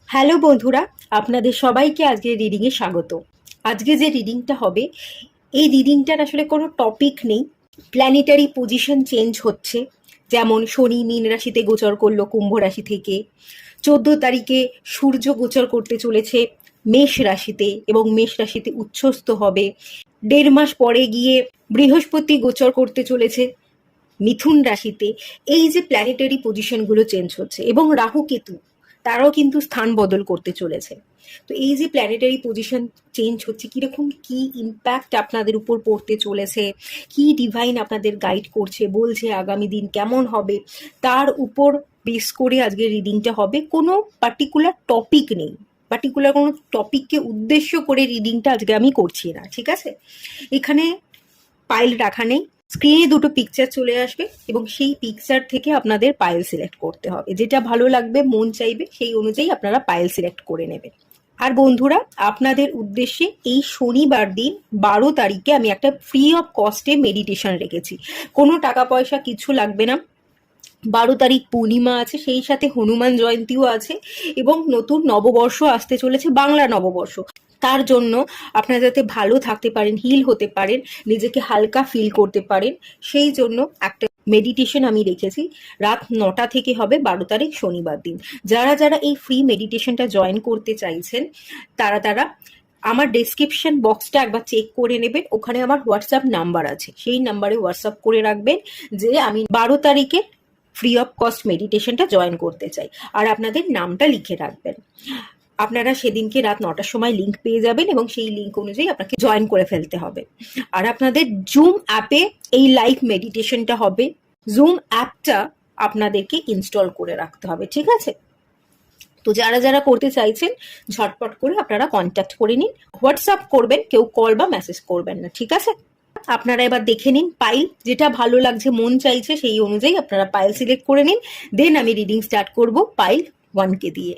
Hello বন্ধুরা, আপনাদের সবাইকে আজকের রিডিংয়ে স্বাগত। আজকে যে রিডিংটা হবে, এই রিডিংটার আসলে কোনো টপিক নেই। প্ল্যানেটারি পজিশন চেঞ্জ হচ্ছে, যেমন শনি মীন রাশিতে গোচর করলো কুম্ভ রাশি থেকে। 14 তারিখে সূর্য গোচর করতে চলেছে মেষ রাশিতে এবং মেষ রাশিতে উচ্ছ্বস্ত হবে। 1.5 মাস পরে গিয়ে বৃহস্পতি গোচর করতে চলেছে মিথুন রাশিতে। এই যে প্ল্যানেটারি পজিশনগুলো চেঞ্জ হচ্ছে এবং রাহু কেতু তারাও কিন্তু স্থান বদল করতে চলেছে। তো এই যে প্ল্যানেটারি পজিশন চেঞ্জ হচ্ছে, কিরকম কি ইম্প্যাক্ট আপনাদের উপর পড়তে চলেছে, কি ডিভাইন আপনাদের গাইড করছে, বলছে আগামী দিন কেমন হবে, তার উপর বেস করে আজকের রিডিংটা হবে। কোনো পার্টিকুলার টপিক নেই, পার্টিকুলার কোনো টপিককে উদ্দেশ্য করে রিডিংটা আজকে আমি করছি না, ঠিক আছে? এখানে পাইল রাখা নেই, স্ক্রিনে দুটো পিকচার চলে আসবে এবং সেই পিকচার থেকে আপনাদের পাইল সিলেক্ট করতে হবে। যেটা ভালো লাগবে, মন চাইবে, সেই অনুযায়ী আপনারা পাইল সিলেক্ট করে নেবেন। আর বন্ধুরা, আপনাদের উদ্দেশ্যে এই শনিবার দিন 12 তারিখে আমি একটা ফ্রি অফ কস্টে মেডিটেশন রেখেছি। কোনো টাকা পয়সা কিছু লাগবে না। 12 তারিখ পূর্ণিমা আছে, সেই সাথে হনুমান জয়ন্তীও আছে এবং নতুন নববর্ষ আসতে চলেছে, বাংলা নববর্ষ। তার জন্য আপনারা যাতে ভালো থাকতে পারেন, হিল হতে পারেন, নিজেকে হালকা ফিল করতে পারেন, সেই জন্য একটা মেডিটেশন আমি রেখেছি। রাত 9টা থেকে হবে 12 তারিখ শনিবার দিন। যারা যারা এই ফ্রি মেডিটেশনটা জয়েন করতে চাইছেন তারা আমার ডেসক্রিপশন বক্সটা একবার চেক করে নেবেন। ওখানে আমার হোয়াটসঅ্যাপ নাম্বার আছে, সেই নাম্বারে হোয়াটসঅ্যাপ করে রাখবেন যে আমি 12 তারিখে ফ্রি অফ কস্ট মেডিটেশনটা জয়েন করতে চাই, আর আপনাদের নামটা লিখে রাখবেন। আপনারা সেদিনকে রাত 9টার সময় লিঙ্ক পেয়ে যাবেন এবং সেই লিঙ্ক অনুযায়ী আপনাকে জয়েন করে ফেলতে হবে। আর আপনাদের জুম অ্যাপে এই লাইভ মেডিটেশনটা হবে। জুম অ্যাপটা আপনাদেরকে ইনস্টল করে রাখতে হবে, ঠিক আছে? তো যারা যারা করতে চাইছেন ঝটপট করে আপনারা কন্ট্যাক্ট করে নিন, হোয়াটসঅ্যাপ করবেন, কেউ কল বা মেসেজ করবেন না, ঠিক আছে? আপনারা এবার দেখে নিন পাইল, যেটা ভালো লাগছে, মন চাইছে, সেই অনুযায়ী আপনারা পাইল সিলেক্ট করে নিন। দেন আমি রিডিং স্টার্ট করব পাইল 1কে দিয়ে।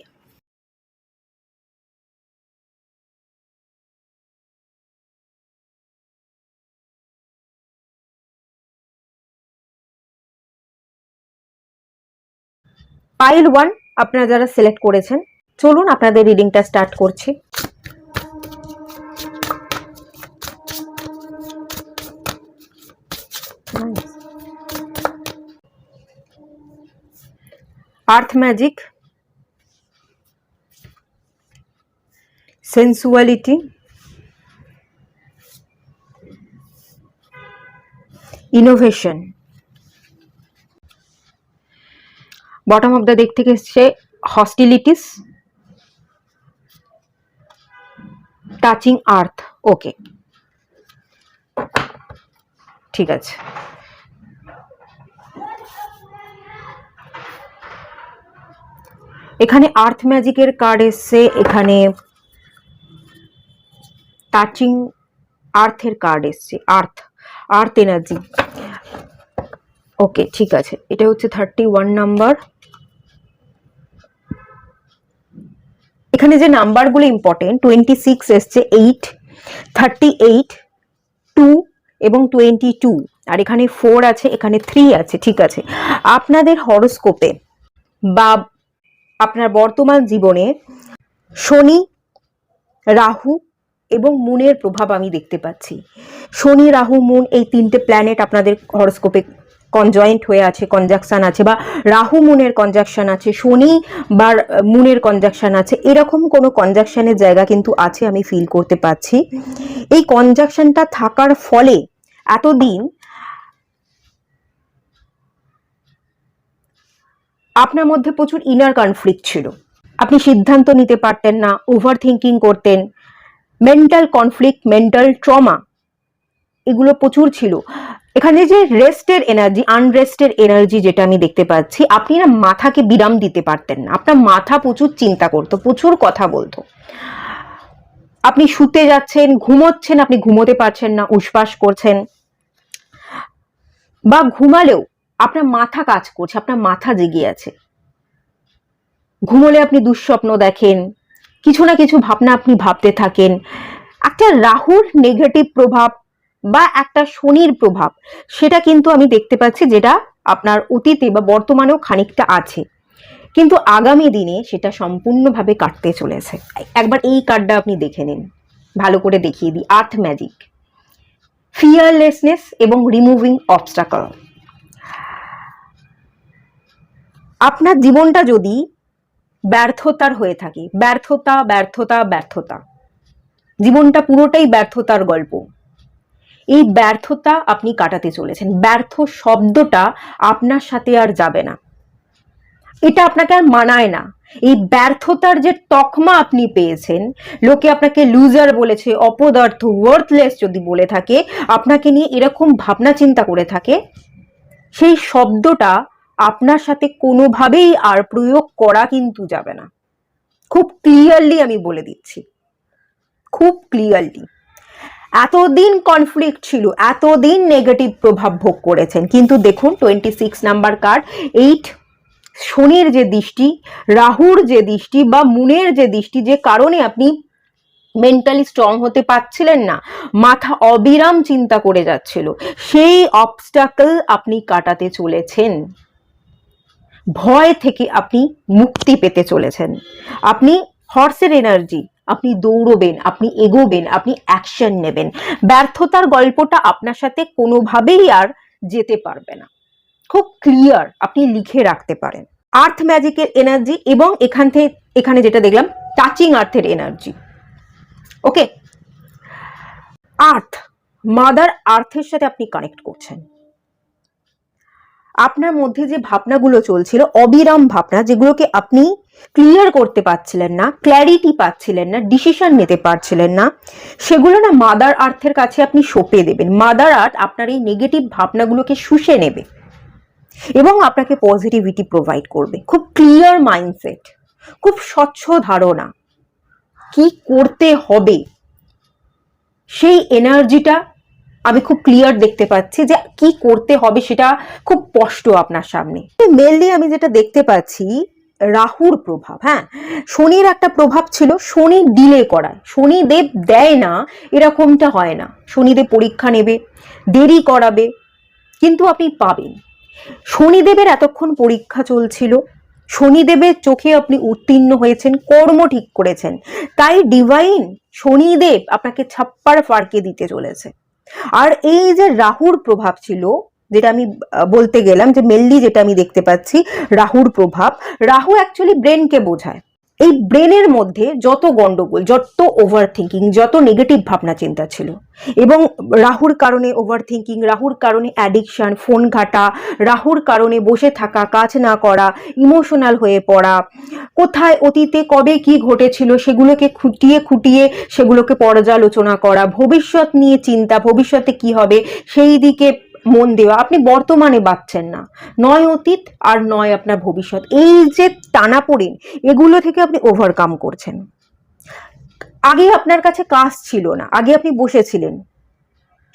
পাইল 1 আপনারা যারা সিলেক্ট করেছেন, চলুন আপনাদের রিডিংটা স্টার্ট করছি। Earth magic, sensuality, innovation. Bottom of the deck থেকে এসছে হস্টিলিটিস, টাচিং আর্থ। ওকে, ঠিক আছে। এখানে আর্থ ম্যাজিকের কার্ড এসছে, এখানে টাচিং আর্থের কার্ড এসছে, আর্থ এনার্জি। ওকে, ঠিক আছে। এটা হচ্ছে 31 নাম্বার। এখানে যে নাম্বারগুলো ইম্পর্টেন্ট, 26 এসছে, 8, 38, 2 এবং 22, আর এখানে 4 আছে, এখানে 3 আছে, ঠিক আছে। আপনাদের হরোস্কোপে বা আপনার বর্তমান জীবনে শনি, রাহু এবং মুনের প্রভাব আমি দেখতে পাচ্ছি। শনি, রাহু, মুন এই 3টে প্ল্যানেট আপনাদের হরোস্কোপে কনজয়েন্ট হয়ে আছে, কনজাকশন আছে, বা রাহু মুনের কনজাকশন আছে, শনি বা মুনের কনজাকশন আছে, এরকম কোনো কনজাকশনের জায়গা কিন্তু আছে, আমি ফিল করতে পাচ্ছি। এই কনজাকশনটা থাকার ফলে এতদিন আপনার মধ্যে প্রচুর ইনার কনফ্লিক্ট ছিল। আপনি সিদ্ধান্ত নিতে পারতেন না, ওভার থিঙ্কিং করতেন, মেন্টাল কনফ্লিক্ট, মেন্টাল ট্রমা এগুলো প্রচুর ছিল। এখানে যে রেস্টের এনার্জি, আনরেস্টের এনার্জি যেটা আমি দেখতে পাচ্ছি, আপনি না মাথাকে বিরাম দিতে পারতেন না, আপনার মাথা প্রচুর চিন্তা করতো, প্রচুর কথা বলতো। আপনি শুতে যাচ্ছেন, ঘুমোচ্ছেন, আপনি ঘুমোতে পারছেন না, উসপাস করছেন, বা ঘুমালেও আপনার মাথা কাজ করছে, আপনার মাথা জেগে আছে। ঘুমোলে আপনি দুঃস্বপ্ন দেখেন, কিছু না কিছু ভাবনা আপনি ভাবতে থাকেন। একটা রাহুর নেগেটিভ প্রভাব বা একটা শনির প্রভাব, সেটা কিন্তু আমি দেখতে পাচ্ছি, যেটা আপনার অতীতে বা বর্তমানেও খানিকটা আছে। কিন্তু আগামী দিনে সেটা সম্পূর্ণভাবে কাটতে চলেছে। একবার এই কার্ডটা আপনি দেখে নিন, ভালো করে দেখিয়ে দিই। আর্থ ম্যাজিক, ফিয়ারলেসনেস এবং রিমুভিং অবস্টাকল। আপনার জীবনটা যদি ব্যর্থতার হয়ে থাকে, ব্যর্থতা ব্যর্থতা ব্যর্থতা, জীবনটা পুরোটাই ব্যর্থতার গল্প, এই ব্যর্থতা আপনি কাটাতে চলেছেন। ব্যর্থ শব্দটা আপনার সাথে আর যাবে না, এটা আপনাকে আর মানায় না। এই ব্যর্থতার যে তকমা আপনি পেয়েছেন, লোকে আপনাকে লুজার বলেছে, অপদার্থ, ওয়ার্থলেস যদি বলে থাকে, আপনাকে নিয়ে এরকম ভাবনা চিন্তা করে থাকে, সেই শব্দটা আপনার সাথে কোনোভাবেই আর প্রয়োগ করা কিন্তু যাবে না। খুব ক্লিয়ারলি আমি বলে দিচ্ছি, খুব ক্লিয়ারলি। এতদিন কনফ্লিক্ট ছিল, এতদিন নেগেটিভ প্রভাব ভোগ করেছেন, কিন্তু দেখুন 26 নাম্বার কার্ড, 8, শনির যে দৃষ্টি, রাহুর যে দৃষ্টি বা মুনের যে দৃষ্টি, যে কারণে আপনি মেন্টালি স্ট্রং হতে পারছিলেন না, মাথা অবিরাম চিন্তা করে যাচ্ছিল, সেই অবস্টাকল আপনি কাটাতে চলেছেন। ভয় থেকে আপনি মুক্তি পেতে চলেছেন। আপনি হর্সের এনার্জি, আপনি দৌড়বেন, আপনি এগোবেন, আপনি অ্যাকশন নেবেন। ব্যর্থতার গল্পটা আপনার সাথে কোনোভাবেই আর যেতে পারবে না। খুব ক্লিয়ার, আপনি লিখে রাখতে পারেন। আর্থ ম্যাজিকের এনার্জি এবং এখানে যেটা দেখলাম টাচিং আর্থের এনার্জি। ওকে, আর্থ, মাদার আর্থের সাথে আপনি কানেক্ট করছেন। আপনার মধ্যে যে ভাবনাগুলো চলছিল, অবিরাম ভাবনা, যেগুলোকে আপনি ক্লিয়ার করতে পারছিলেন না, ক্ল্যারিটি পাচ্ছিলেন না, ডিসিশন নিতে পারছিলেন না, সেগুলো না মাদার আর্থের কাছে আপনি সঁপে দেবেন। মাদার আর্থ আপনার এই নেগেটিভ ভাবনাগুলোকে শুষে নেবে এবং আপনাকে পজিটিভিটি প্রোভাইড করবে। খুব ক্লিয়ার মাইন্ডসেট, খুব স্বচ্ছ ধারণা, কি করতে হবে সেই এনার্জিটা আমি খুব ক্লিয়ার দেখতে পাচ্ছি, যে কি করতে হবে সেটা খুব স্পষ্ট আপনার সামনে। মেনলি আমি যেটা দেখতে পাচ্ছি, রাহুর প্রভাব, হ্যাঁ, শনির একটা প্রভাব ছিল, শনি ডিলে করায়, শনিদেব দেয় না এরকমটা হয় না, শনিদেব পরীক্ষা নেবে, দেরি করাবে, কিন্তু আপনি পাবেন। শনিদেবের এতক্ষণ পরীক্ষা চলছিল, শনিদেবের চোখে আপনি উত্তীর্ণ হয়েছেন, কর্ম ঠিক করেছেন, তাই ডিভাইন শনিদেব আপনাকে ছাপ্পার ফাড়কে দিতে চলেছে। আর এই যে রাহুর প্রভাব ছিল, যেটা আমি বলতে গেলাম, যে মেনলি যেটা আমি দেখতে পাচ্ছি রাহুর প্রভাব, রাহু অ্যাকচুয়ালি ব্রেনকে বোঝায়। এই ব্রেনের মধ্যে যত গন্ডগোল, যত ওভার থিঙ্কিং, যত নেগেটিভ ভাবনা চিন্তা ছিল, এবং রাহুর কারণে ওভার থিঙ্কিং, রাহুর কারণে অ্যাডিকশন, ফোন ঘাটা, রাহুর কারণে বসে থাকা, কাজ না করা, ইমোশনাল হয়ে পড়া, কোথায় অতীতে কবে কি ঘটেছিল সেগুলোকে খুঁটিয়ে খুঁটিয়ে সেগুলোকে পর্যালোচনা করা, ভবিষ্যৎ নিয়ে চিন্তা, ভবিষ্যতে কি হবে সেই দিকে মন দেওয়া, আপনি বর্তমানে বাঁচছেন না, নয় অতীত আর নয় আপনার ভবিষ্যৎ, এই যে টানাপোড়েন, এগুলো থেকে আপনি ওভারকাম করছেন। আগে আপনার কাছে কাজ ছিল না, আগে আপনি বসেছিলেন,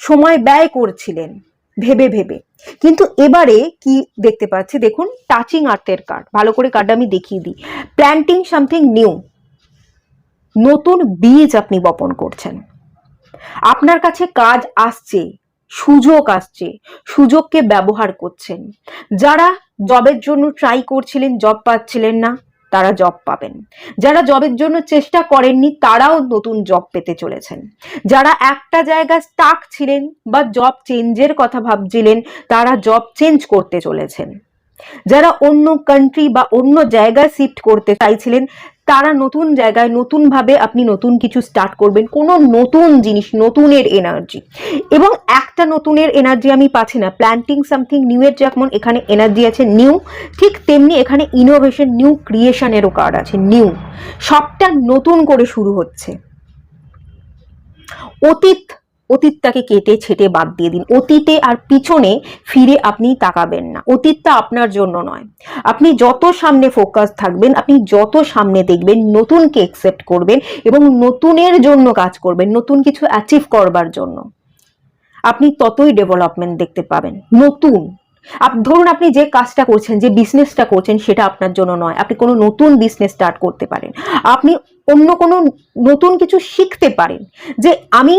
সময় ব্যয় করছিলেন ভেবে ভেবে, কিন্তু এবারে কি দেখতে পাচ্ছি, দেখুন টাচিং আর্থের কার্ড, ভালো করে কার্ডটা আমি দেখিয়ে দিই। প্ল্যান্টিং সামথিং নিউ, নতুন বীজ আপনি বপন করছেন, আপনার কাছে কাজ আসছে, সুযোগ আসছে, সুযোগকে ব্যবহার করছেন। যারা জবের জন্য ট্রাই করছিলেন, জব পাচ্ছিলেন না, তারা জব পাবেন। যারা জবের জন্য চেষ্টা করেননি, তারাও নতুন জব পেতে চলেছেন। যারা একটা জায়গায় স্টাক ছিলেন বা জব চেঞ্জের কথা ভাবছিলেন, তারা জব চেঞ্জ করতে চলেছেন। যারা অন্য কান্ট্রি বা অন্য জায়গায় শিফট করতে চাইছিলেন, তারা নতুন জায়গায় নতুনভাবে আপনি নতুন কিছু স্টার্ট করবেন, কোনো নতুন জিনিস, নতুনের এনার্জি। এবং একটা নতুনের এনার্জি আমি পাচ্ছি না, প্ল্যান্টিং সামথিং নিউ এর যেমন এখানে এনার্জি আছে নিউ, ঠিক তেমনি এখানে ইনোভেশন, নিউ ক্রিয়েশনেরও কার্ড আছে নিউ, সবটা নতুন করে শুরু হচ্ছে। অতীতটাকে কেটে ছেটে বাদ দিয়ে দিন, অতীতে আর পিছনে ফিরে আপনি তাকাবেন না, অতীতটা আপনার জন্য নয়। আপনি যত সামনে ফোকাস থাকবেন, আপনি যত সামনে দেখবেন, নতুনকে অ্যাকসেপ্ট করবেন এবং নতুনের জন্য কাজ করবেন, নতুন কিছু অ্যাচিভ করবার জন্য, আপনি ততই ডেভেলপমেন্ট দেখতে পাবেন। নতুন, ধরুন আপনি যে কাজটা করছেন, যে বিজনেসটা করছেন, সেটা আপনার জন্য নয়, আপনি কোনো নতুন বিজনেস স্টার্ট করতে পারেন, আপনি অন্য কোনো নতুন কিছু শিখতে পারেন, যে আমি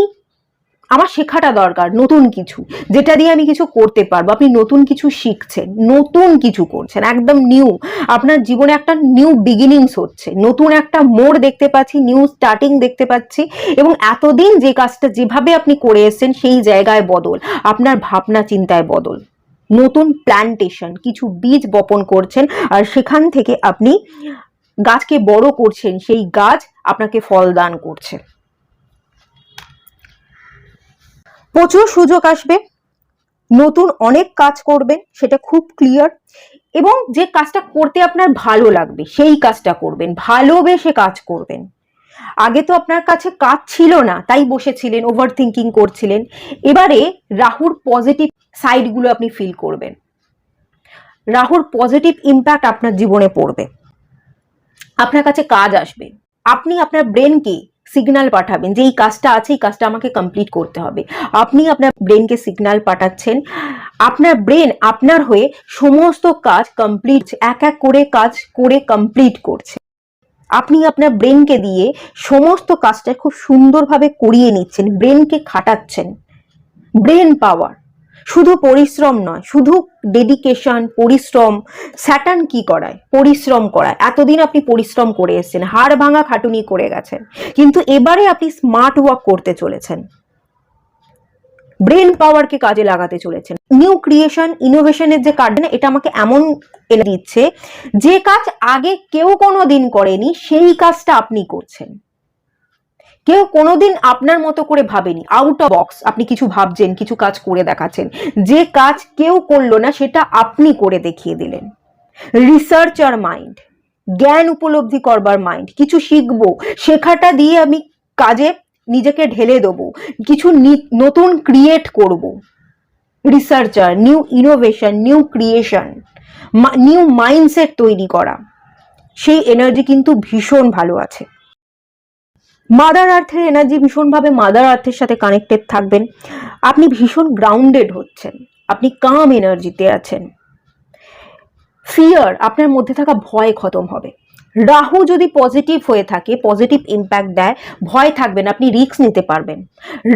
আমার শেখাটা দরকার নতুন কিছু, যেটা দিয়ে আমি কিছু করতে পারবো। আপনি নতুন কিছু শিখছেন, নতুন কিছু করছেন, একদম নিউ। আপনার জীবনে একটা নিউ বিগিনিংস হচ্ছে, নতুন একটা মোড় দেখতে পাচ্ছি, নিউ স্টার্টিং দেখতে পাচ্ছি। এবং এতদিন যে কাজটা যেভাবে আপনি করে এসেছেন সেই জায়গায় বদল, আপনার ভাবনা চিন্তায় বদল, নতুন প্ল্যান্টেশন, কিছু বীজ বপন করছেন আর সেখান থেকে আপনি গাছকে বড় করছেন, সেই গাছ আপনাকে ফল দান করছে। প্রচুর সুযোগ আসবে, নতুন অনেক কাজ করবেন, সেটা খুব ক্লিয়ার। এবং যে কাজটা করতে আপনার ভালো লাগবে সেই কাজটা করবেন, ভালোবেসে কাজ করবেন। আগে তো আপনার কাছে কাজ ছিল না, তাই বসেছিলেন, ওভার থিঙ্কিং করছিলেন। এবারে রাহুর পজিটিভ সাইডগুলো আপনি ফিল করবেন, রাহুর পজিটিভ ইম্প্যাক্ট আপনার জীবনে পড়বে, আপনার কাছে কাজ আসবে। আপনি আপনার ব্রেনকে সিগন্যাল পাঠাবেন যে এই কাজটা আছে, এই কাজটা আমাকে কমপ্লিট করতে হবে। আপনি আপনার ব্রেনকে সিগন্যাল পাঠাচ্ছেন, আপনার ব্রেন আপনার হয়ে সমস্ত কাজ কমপ্লিট, এক এক করে কাজ করে কমপ্লিট করছে। আপনি আপনার ব্রেনকে দিয়ে সমস্ত কাজটা খুব সুন্দরভাবে করিয়ে নিচ্ছেন, ব্রেনকে খাটাচ্ছেন। ব্রেন পাওয়ার, শুধু পরিশ্রম নয়, শুধু ডেডিকেশন, পরিশ্রম। স্যাটার্ন কি করায়? পরিশ্রম করায়। এতদিন আপনি পরিশ্রম করে এসেছেন, হাড় ভাঙা খাটুনি করে গেছেন, কিন্তু এবারে আপনি স্মার্ট ওয়ার্ক করতে চলেছেন, ব্রেন পাওয়ারকে কাজে লাগাতে চলেছেন। নিউ ক্রিয়েশন, ইনোভেশনের যে কার্ড না, এটা আমাকে এমন এনে দিচ্ছে যে কাজ আগে কেউ কোনোদিন করেনি সেই কাজটা আপনি করছেন। কেউ কোনোদিন আপনার মতো করে ভাবেনি, আউট অফ বক্স আপনি কিছু ভাবছেন, কিছু কাজ করে দেখাচ্ছেন। যে কাজ কেউ করলো না সেটা আপনি করে দেখিয়ে দিলেন। রিসার্চার মাইন্ড, জ্ঞান উপলব্ধি করবার মাইন্ড, কিছু শিখবো, শেখাটা দিয়ে আমি কাজে নিজেকে ঢেলে দেবো, কিছু নতুন ক্রিয়েট করব। Researcher, new innovation, new creation, new mindset তৈরি করা, সেই এনার্জি কিন্তু ভীষণ ভালো আছে। মাদার আর্থের এনার্জি ভীষণভাবে মাদার আর্থের সাথে কানেক্টেড থাকবেন। আপনি ভীষণ গ্রাউন্ডেড হচ্ছেন, আপনি কাম এনার্জিতে আছেন। ফিয়ার, আপনার মধ্যে থাকা ভয় খতম হবে। রাহু যদি পজিটিভ হয়ে থাকে, পজিটিভ ইম্প্যাক্ট দেয়, ভয় থাকবে না, আপনি রিস্ক নিতে পারবেন।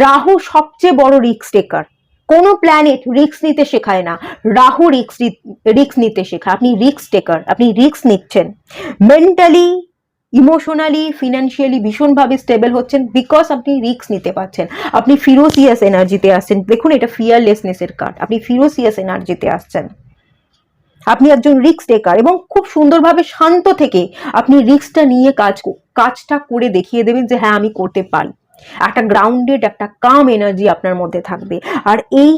রাহু সবচেয়ে বড় রিস্ক টেকার। কোনো প্ল্যানেট রিস্ক নিতে শেখায় না, রাহু রিস্ক নিতে শেখায়। আপনি রিস্ক টেকার, আপনি রিস্ক নিচ্ছেন। মেন্টালি, ইমোশনালি, ফিনান্সিয়ালি ভীষণভাবে স্টেবল হচ্ছেন, বিকজ আপনি রিস্ক নিতে পারছেন। আপনি ফিরোসিয়াস এনার্জিতে আসছেন। দেখুন, এটা ফিয়ারলেসনেসের কার্ড, আপনি ফিরোসিয়াস এনার্জিতে আসছেন। আপনি একজন রিস্ক টেকার এবং খুব সুন্দরভাবে শান্ত থেকে আপনি রিস্কটা নিয়ে কাজটা করে দেখিয়ে দেবেন যে হ্যাঁ আমি করতে পারি। একটা গ্রাউন্ডেড, একটা কাম এনার্জি আপনার মধ্যে থাকবে, আর এই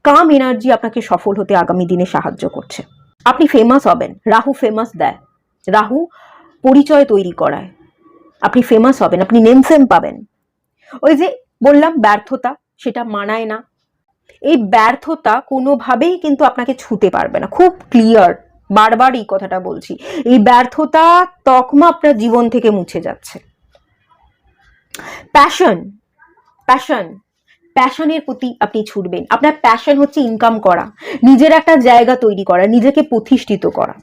কাম এনার্জি আপনাকে সফল হতে আগামী দিনে সাহায্য করছে। আপনি ফেমাস হবেন, রাহু ফেমাস দেয়, রাহু পরিচয় তৈরি করায়। আপনি ফেমাস হবেন, আপনি নেম ফেম পাবেন। ওই যে বললাম ব্যর্থতা, সেটা মানায় না। এই ব্যর্থতা কোনোভাবেই কিন্তু আপনাকে ছুতে পারবে না, খুব ক্লিয়ার, বারবার এই কথাটা বলছি। এই ব্যর্থতা তকমা আপনার জীবন থেকে মুছে যাচ্ছে। প্যাশন, প্যাশন, প্যাশনের প্রতি আপনি ছুটবেন। আপনার প্যাশন হচ্ছে ইনকাম করা, নিজের একটা জায়গা তৈরি করা, নিজেকে প্রতিষ্ঠিত করা।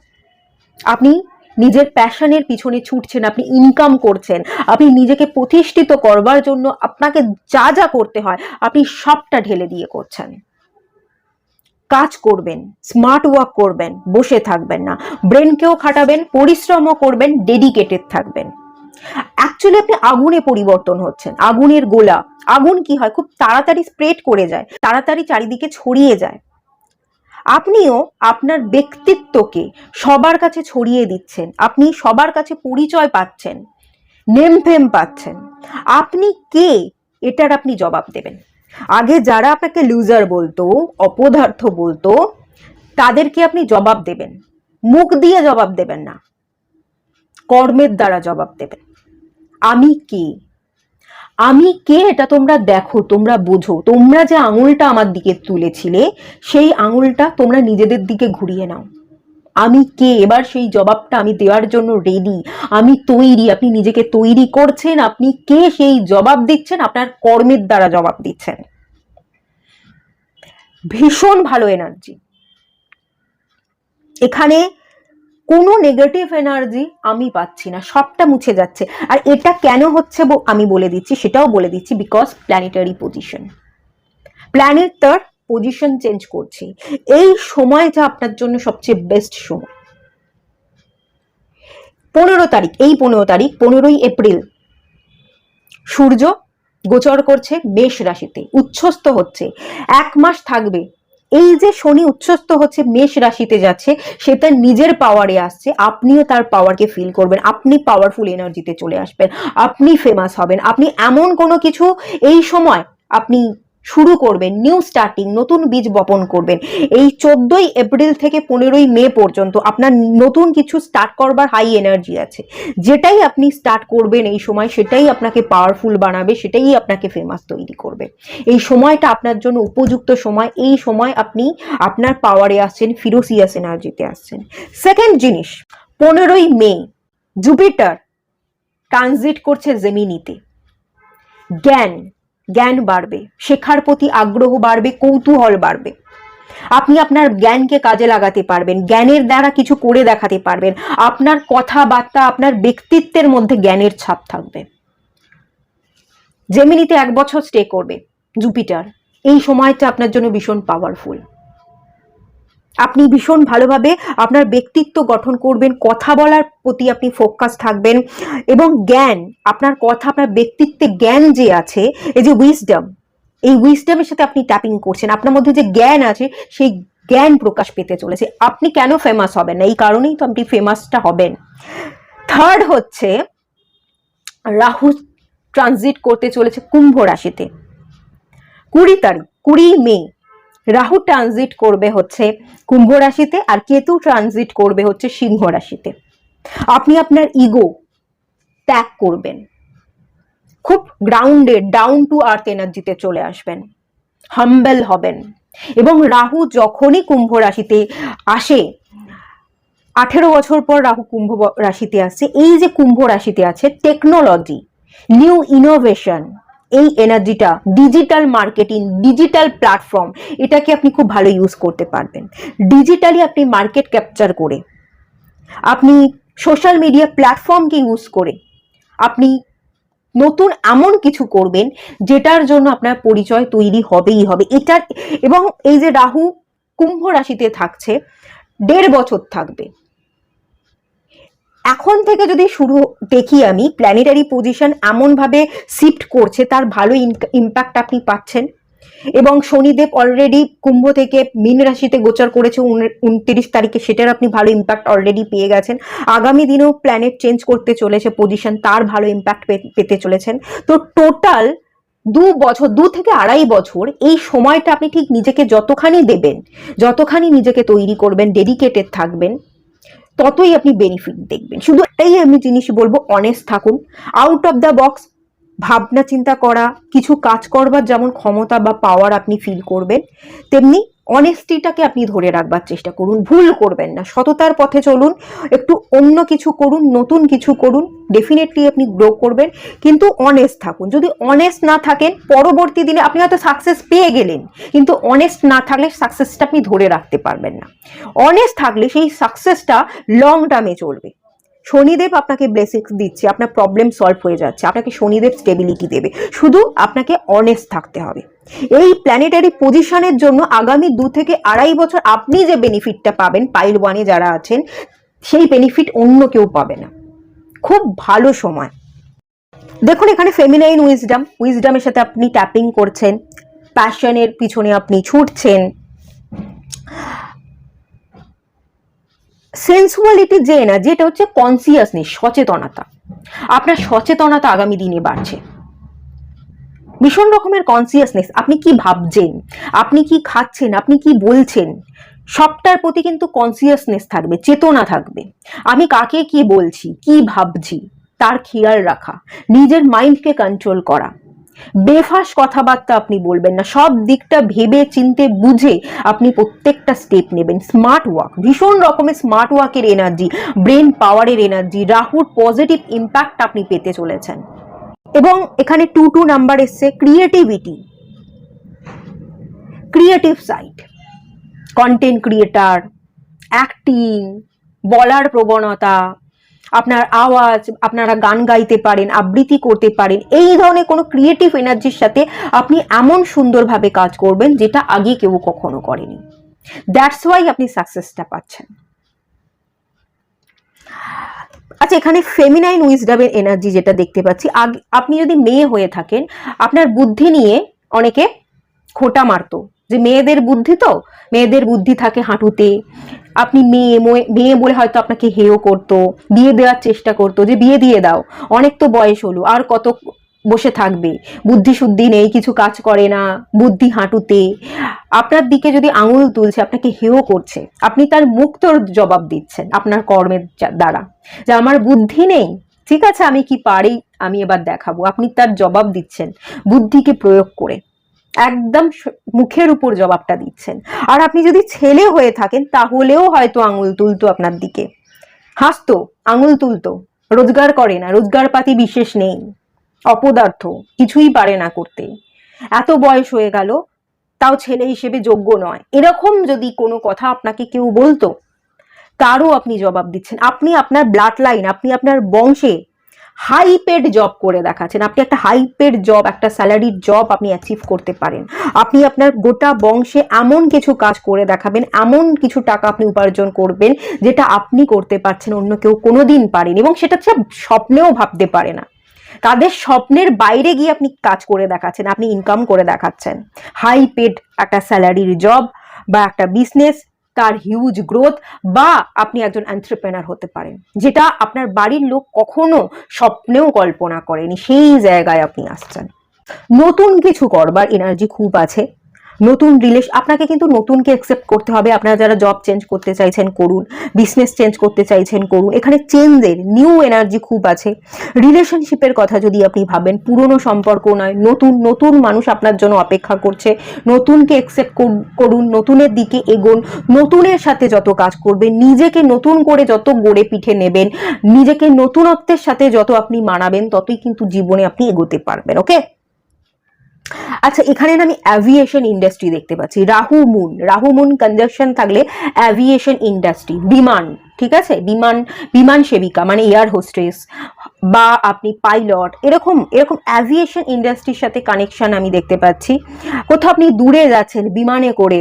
আপনি নিজের প্যাশনের পিছনে ছুটছেন, আপনি ইনকাম করছেন, আপনি নিজেকে প্রতিষ্ঠিত করবার জন্য আপনাকে যা যা করতে হয় আপনি সবটা ঢেলে দিয়ে করছেন। কাজ করবেন, স্মার্ট ওয়ার্ক করবেন, বসে থাকবেন না, ব্রেনকেও খাটাবেন, পরিশ্রমও করবেন, ডেডিকেটেড থাকবেন। অ্যাকচুয়ালি আপনি আগুনে পরিবর্তন হচ্ছেন, আগুনের গোলা। আগুন কি হয়, খুব তাড়াতাড়ি স্প্রেড করে যায়, তাড়াতাড়ি চারিদিকে ছড়িয়ে যায়। আপনিও আপনার ব্যক্তিত্বকে সবার কাছে ছড়িয়ে দিচ্ছেন, আপনি সবার কাছে পরিচয় পাচ্ছেন, নেম ফেম পাচ্ছেন। আপনি কে, এটার আপনি জবাব দেবেন। আগে যারা আপনাকে লুজার বলতো, অপদার্থ বলতো, তাদেরকে আপনি জবাব দেবেন, মুখ দিয়ে জবাব দেবেন না, কর্মের দ্বারা জবাব দেবেন। আমি কে, আমি কে এটা তোমরা দেখো, তোমরা বোঝো। তোমরা যে আঙুলটা আমার দিকে তুলেছিলে সেই আঙুলটা তোমরা নিজেদের দিকে ঘুরিয়ে নাও। আমি কে, এবার সেই জবাবটা আমি দেওয়ার জন্য রেডি, আমি তৈরি। আপনি নিজেকে তৈরি করছেন, আপনি কে সেই জবাব দিচ্ছেন, আপনার কর্মের দ্বারা জবাব দিচ্ছেন। ভীষণ ভালো এনার্জি এখানে, কোনো নেগেটিভ এনার্জি আমি পাচ্ছি না, সবটা মুছে যাচ্ছে। আর এটা কেন হচ্ছে আমি বলে দিচ্ছি, সেটাও বলে দিচ্ছি, বিকজ প্ল্যানেটারি পজিশন। প্ল্যানেট তার পজিশন চেঞ্জ করছে। এই সময়টা আপনার জন্য সবচেয়ে বেস্ট সময়। 15 তারিখ, এই 15 তারিখ 15ই এপ্রিল সূর্য গোচর করছে মেষ রাশিতে, উচ্ছ্বস্ত হচ্ছে, 1 মাস থাকবে। এই যে শনি উচ্ছ্বস্ত হচ্ছে, মেষ রাশিতে যাচ্ছে, সে তার নিজের পাওয়ারে আসছে, আপনিও তার পাওয়ারকে ফিল করবেন, আপনি পাওয়ারফুল এনার্জিতে চলে আসবেন, আপনি ফেমাস হবেন, আপনি এমন কোনো কিছু এই সময় আপনি শুরু করবেন, নিউ স্টার্টিং, নতুন বীজ বপন করবেন। এই 14ই এপ্রিল থেকে 15ই মে পর্যন্ত আপনার নতুন কিছু স্টার্ট করবার হাই এনার্জি আছে। যেটাই আপনি স্টার্ট করবেন এই সময়, সেটাই আপনাকে পাওয়ারফুল বানাবে, সেটাই আপনাকে ফেমাস তৈরি করবে। এই সময়টা আপনার জন্য উপযুক্ত সময়। এই সময় আপনি আপনার পাওয়ারে আসছেন, ফিরোসিয়াস এনার্জিতে আসছেন। সেকেন্ড জিনিস, 15ই মে জুপিটার ট্রানজিট করছে জেমিনিতে। জ্ঞান বাড়বে, শেখার প্রতি আগ্রহ বাড়বে, কৌতূহল বাড়বে। আপনি আপনার জ্ঞানকে কাজে লাগাতে পারবেন, জ্ঞানের দ্বারা কিছু করে দেখাতে পারবেন, আপনার কথাবার্তা, আপনার ব্যক্তিত্বের মধ্যে জ্ঞানের ছাপ থাকবে। জেমিনিতে 1 বছর স্টে করবে জুপিটার। এই সময়টা আপনার জন্য ভীষণ পাওয়ারফুল। আপনি ভীষণ ভালোভাবে আপনার ব্যক্তিত্ব গঠন করবেন, কথা বলার প্রতি আপনি ফোকাস থাকবেন, এবং জ্ঞান, আপনার কথা, আপনার ব্যক্তিত্বে জ্ঞান যে আছে, এই যে উইজডম, এই উইজডমের সাথে আপনি ট্যাপিং করছেন, আপনার মধ্যে যে জ্ঞান আছে সেই জ্ঞান প্রকাশ পেতে চলেছে। আপনি কেন ফেমাস হবেন না? এই কারণেই তো আপনি ফেমাসটা হবেন। থার্ড হচ্ছে রাহু ট্রানজিট করতে চলেছে কুম্ভ রাশিতে 20 তারিখ, 20 মে রাহু ট্রানজিট করবে হচ্ছে কুম্ভ রাশিতে, আর কেতু ট্রানজিট করবে হচ্ছে সিংহ রাশিতে। আপনি আপনার ইগো ত্যাগ করবেন, খুব গ্রাউন্ডেড, ডাউন টু আর্থ এনার্জিতে চলে আসবেন, হাম্বেল হবেন। এবং রাহু যখনই কুম্ভ রাশিতে আসে, 18 বছর পর রাহু কুম্ভ রাশিতে আসছে। এই যে কুম্ভ রাশিতে আছে, টেকনোলজি, নিউ ইনোভেশন, এই এনার্জিটা, ডিজিটাল মার্কেটিং, ডিজিটাল প্ল্যাটফর্ম, এটাকে আপনি খুব ভালো ইউজ করতে পারবেন। ডিজিটালি আপনি মার্কেট ক্যাপচার করে, আপনি সোশ্যাল মিডিয়া প্ল্যাটফর্মকে ইউজ করে আপনি নতুন এমন কিছু করবেন যেটার জন্য আপনার পরিচয় তৈরি হবেই হবে। এটার, এবং এই যে রাহু কুম্ভ রাশিতে থাকছে 1.5 বছর থাকবে। এখন থেকে যদি শুরু দেখি আমি, প্ল্যানেটারি পজিশন এমন ভাবে শিফট করছে, তার ভালো ইম্প্যাক্ট আপনি পাচ্ছেন। এবং শনিদেব অলরেডি কুম্ভ থেকে মীন রাশিতে গোচর করেছে 29 তারিখে, সেটার আপনি ভালো ইম্প্যাক্ট অলরেডি পেয়ে গেছেন। আগামী দিনেও প্ল্যানেট চেঞ্জ করতে চলেছে পজিশন, তার ভালো ইম্প্যাক্ট পেতে চলেছেন। তো টোটাল 2 বছর, 2 থেকে 2.5 বছর, এই সময়টা আপনি ঠিক নিজেকে যতখানি দেবেন, যতখানি নিজেকে তৈরি করবেন, ডেডিকেটেড থাকবেন, ততই আপনি বেনিফিট দেখবেন। শুধু এটাই আমি জিনিস বলবো, অনেস্ট থাকুন, আউট অফ দ্য বক্স ভাবনা চিন্তা করা, কিছু কাজ করবার যেমন ক্ষমতা বা পাওয়ার আপনি ফিল করবেন, তেমনি অনেস্টিটাকে আপনি ধরে রাখবার চেষ্টা করুন, ভুল করবেন না, সততার পথে চলুন, একটু অন্য কিছু করুন, নতুন কিছু করুন, ডেফিনেটলি আপনি গ্রো করবেন। কিন্তু অনেস্ট থাকুন। যদি অনেস্ট না থাকেন, পরবর্তী দিনে আপনি হয়তো সাকসেস পেয়ে গেলেন, কিন্তু অনেস্ট না থাকলে সাকসেসটা আপনি ধরে রাখতে পারবেন না। অনেস্ট থাকলে সেই সাকসেসটা লং টার্মে চলবে। শনিদেব আপনাকে ব্লেসিংস দিচ্ছে, আপনার প্রবলেম সলভ হয়ে যাচ্ছে, আপনাকে শনিদেব স্টেবিলিটি দেবে, শুধু আপনাকে অনেস্ট থাকতে হবে। এই প্ল্যানেটারি পজিশনের জন্য আগামী 2 থেকে 2.5 বছর আপনি যে বেনিফিটটা পাবেন, পাইল 1-এ যারা আছেন, সেই বেনিফিট অন্য কেউ পাবে না। খুব ভালো সময়। দেখুন এখানে ফেমিনাইন উইজডমের সাথে আপনি ট্যাপিং করছেন, প্যাশনের পিছনে আপনি ছুটছেন, সেন্সুয়ালিটি যে এনার্জি, এটা হচ্ছে কনসিয়াসনেস, সচেতনতা। আপনার সচেতনতা আগামী দিনে বাড়ছে, ভীষণ রকমের কনসিয়াসনেস। আপনি কি ভাবছেন, আপনি কি খাচ্ছেন, আপনি কি বলছেন, সবটার প্রতি কিন্তু কনসিয়াসনেস থাকবে, চেতনা থাকবে। আমি কাকে কি বলছি, কি ভাবছি, তার খেয়াল রাখা, নিজের মাইন্ডকে কন্ট্রোল করা। বেফাস কথাবার্তা আপনি বলবেন না, সব দিকটা ভেবে চিনতে বুঝে আপনি প্রত্যেকটা স্টেপ নেবেন। স্মার্ট ওয়ার্ক, ভীষণ রকমের স্মার্ট ওয়ার্কের এনার্জি, ব্রেন পাওয়ারের এনার্জি, রাহুর পজিটিভ ইম্প্যাক্ট আপনি পেতে চলেছেন। এবং এখানে 2 নাম্বার এসছে, creativity, creative side, content creator, acting, বলার প্রবণতা, আপনার আওয়াজ, আপনারা গান গাইতে পারেন, আবৃত্তি করতে পারেন, এই ধরনের কোনো ক্রিয়েটিভ এনার্জির সাথে আপনি এমন সুন্দরভাবে কাজ করবেন যেটা আগে কেউ কখনো করেনি। দ্যাটস ওয়াই আপনি সাকসেসটা পাচ্ছেন। আচ্ছা, এখানে ফেমিনাইন উইজডমের এনার্জি যেটা দেখতে পাচ্ছি, আপনি যদি মেয়ে হয়ে থাকেন, আপনার বুদ্ধি নিয়ে অনেকে খোঁটা মারতো যে মেয়েদের বুদ্ধি, তো মেয়েদের বুদ্ধি থাকে হাঁটুতে, আপনি মেয়ে মেয়ে বলে হয়তো আপনাকে হেয় করতো, বিয়ে দেওয়ার চেষ্টা করতো যে বিয়ে দিয়ে দাও, অনেক তো বয়স হলো, আর কত বসে থাকবে, বুদ্ধি শুদ্ধি নেই, কিছু কাজ করে না, বুদ্ধি হাঁটুতে। আপনার দিকে যদি আঙুল তুলছে, আপনাকে হেয় করছে, আপনি তার মুক্তর জবাব দিচ্ছেন আপনার কর্মের দ্বারা, যে আমার বুদ্ধি নেই, ঠিক আছে আমি কি পারি আমি এবার দেখাবো। আপনি তার জবাব দিচ্ছেন বুদ্ধিকে প্রয়োগ করে, একদম মুখের উপর জবাবটা দিচ্ছেন। আর আপনি যদি ছেলে হয়ে থাকেন তাহলেও হয়তো আঙুল তুলতো আপনার দিকে, হাসতো, আঙুল তুলতো, রোজগার করে না, রোজগার পাতি বিশেষ নেই, অপদার্থ, কিছুই পারে না করতে, এত বয়স হয়ে গেল তাও ছেলে হিসেবে যোগ্য নয়, এরকম যদি কোনো কথা আপনাকে কেউ বলতো, তারও আপনি জবাব দিচ্ছেন। আপনি আপনার ব্লাড লাইন, আপনি আপনার বংশে হাই পেড জব করে দেখাচ্ছেন, আপনি একটা হাই পেড জব, একটা স্যালারির জব আপনি অ্যাচিভ করতে পারেন। আপনি আপনার গোটা বংশে এমন কিছু কাজ করে দেখাবেন, এমন কিছু টাকা আপনি উপার্জন করবেন যেটা আপনি করতে পারছেন, অন্য কেউ কোনোদিন পারেন, এবং সেটা স্বপ্নেও ভাবতে পারে না। তাদের স্বপ্নের বাইরে গিয়ে আপনি কাজ করে দেখাচ্ছেন, আপনি ইনকাম করে দেখাচ্ছেন। হাই পেড একটা স্যালারির জব বা একটা বিজনেস, তার হিউজ গ্রোথ, বা আপনি একজন এন্টারপ্রেনার হতে পারেন, যেটা আপনার বাড়ির লোক কখনো স্বপ্নেও কল্পনা করেনি, সেই জায়গায় আপনি আসছেন। নতুন কিছু করবার এনার্জি খুব আছে, নতুন রিলেশন, আপনাকে কিন্তু নতুনকে অ্যাকসেপ্ট করতে হবে। আপনারা যারা জব চেঞ্জ করতে চাইছেন করুন, বিজনেস চেঞ্জ করতে চাইছেন করুন, এখানে চেঞ্জের নিউ এনার্জি খুব আছে। রিলেশনশিপের কথা যদি আপনি ভাবেন, পুরনো সম্পর্ক নয়, নতুন নতুন মানুষ আপনার জন্য অপেক্ষা করছে, নতুনকে অ্যাকসেপ্ট করুন, নতুনের দিকে এগোন, নতুনের সাথে যত কাজ করবেন, নিজেকে নতুন করে যত গড়ে পিঠে নেবেন, নিজেকে নতুনত্বের সাথে যত আপনি মানাবেন, ততই কিন্তু জীবনে আপনি এগোতে পারবেন। ওকে, আচ্ছা, এখানে আমি অ্যাভিয়েশন ইন্ডাস্ট্রি দেখতে পাচ্ছি, রাহু মুন কনজাংশন থাকলে অ্যাভিয়েশন ইন্ডাস্ট্রি, বিমান, ঠিক আছে, বিমান সেবিকা মানে এয়ার হোস্টেস, বা আপনি পাইলট, এরকম এরকম অ্যাভিয়েশন ইন্ডাস্ট্রির সাথে কানেকশন আমি দেখতে পাচ্ছি। কোথাও আপনি দূরে যাচ্ছেন বিমানে করে,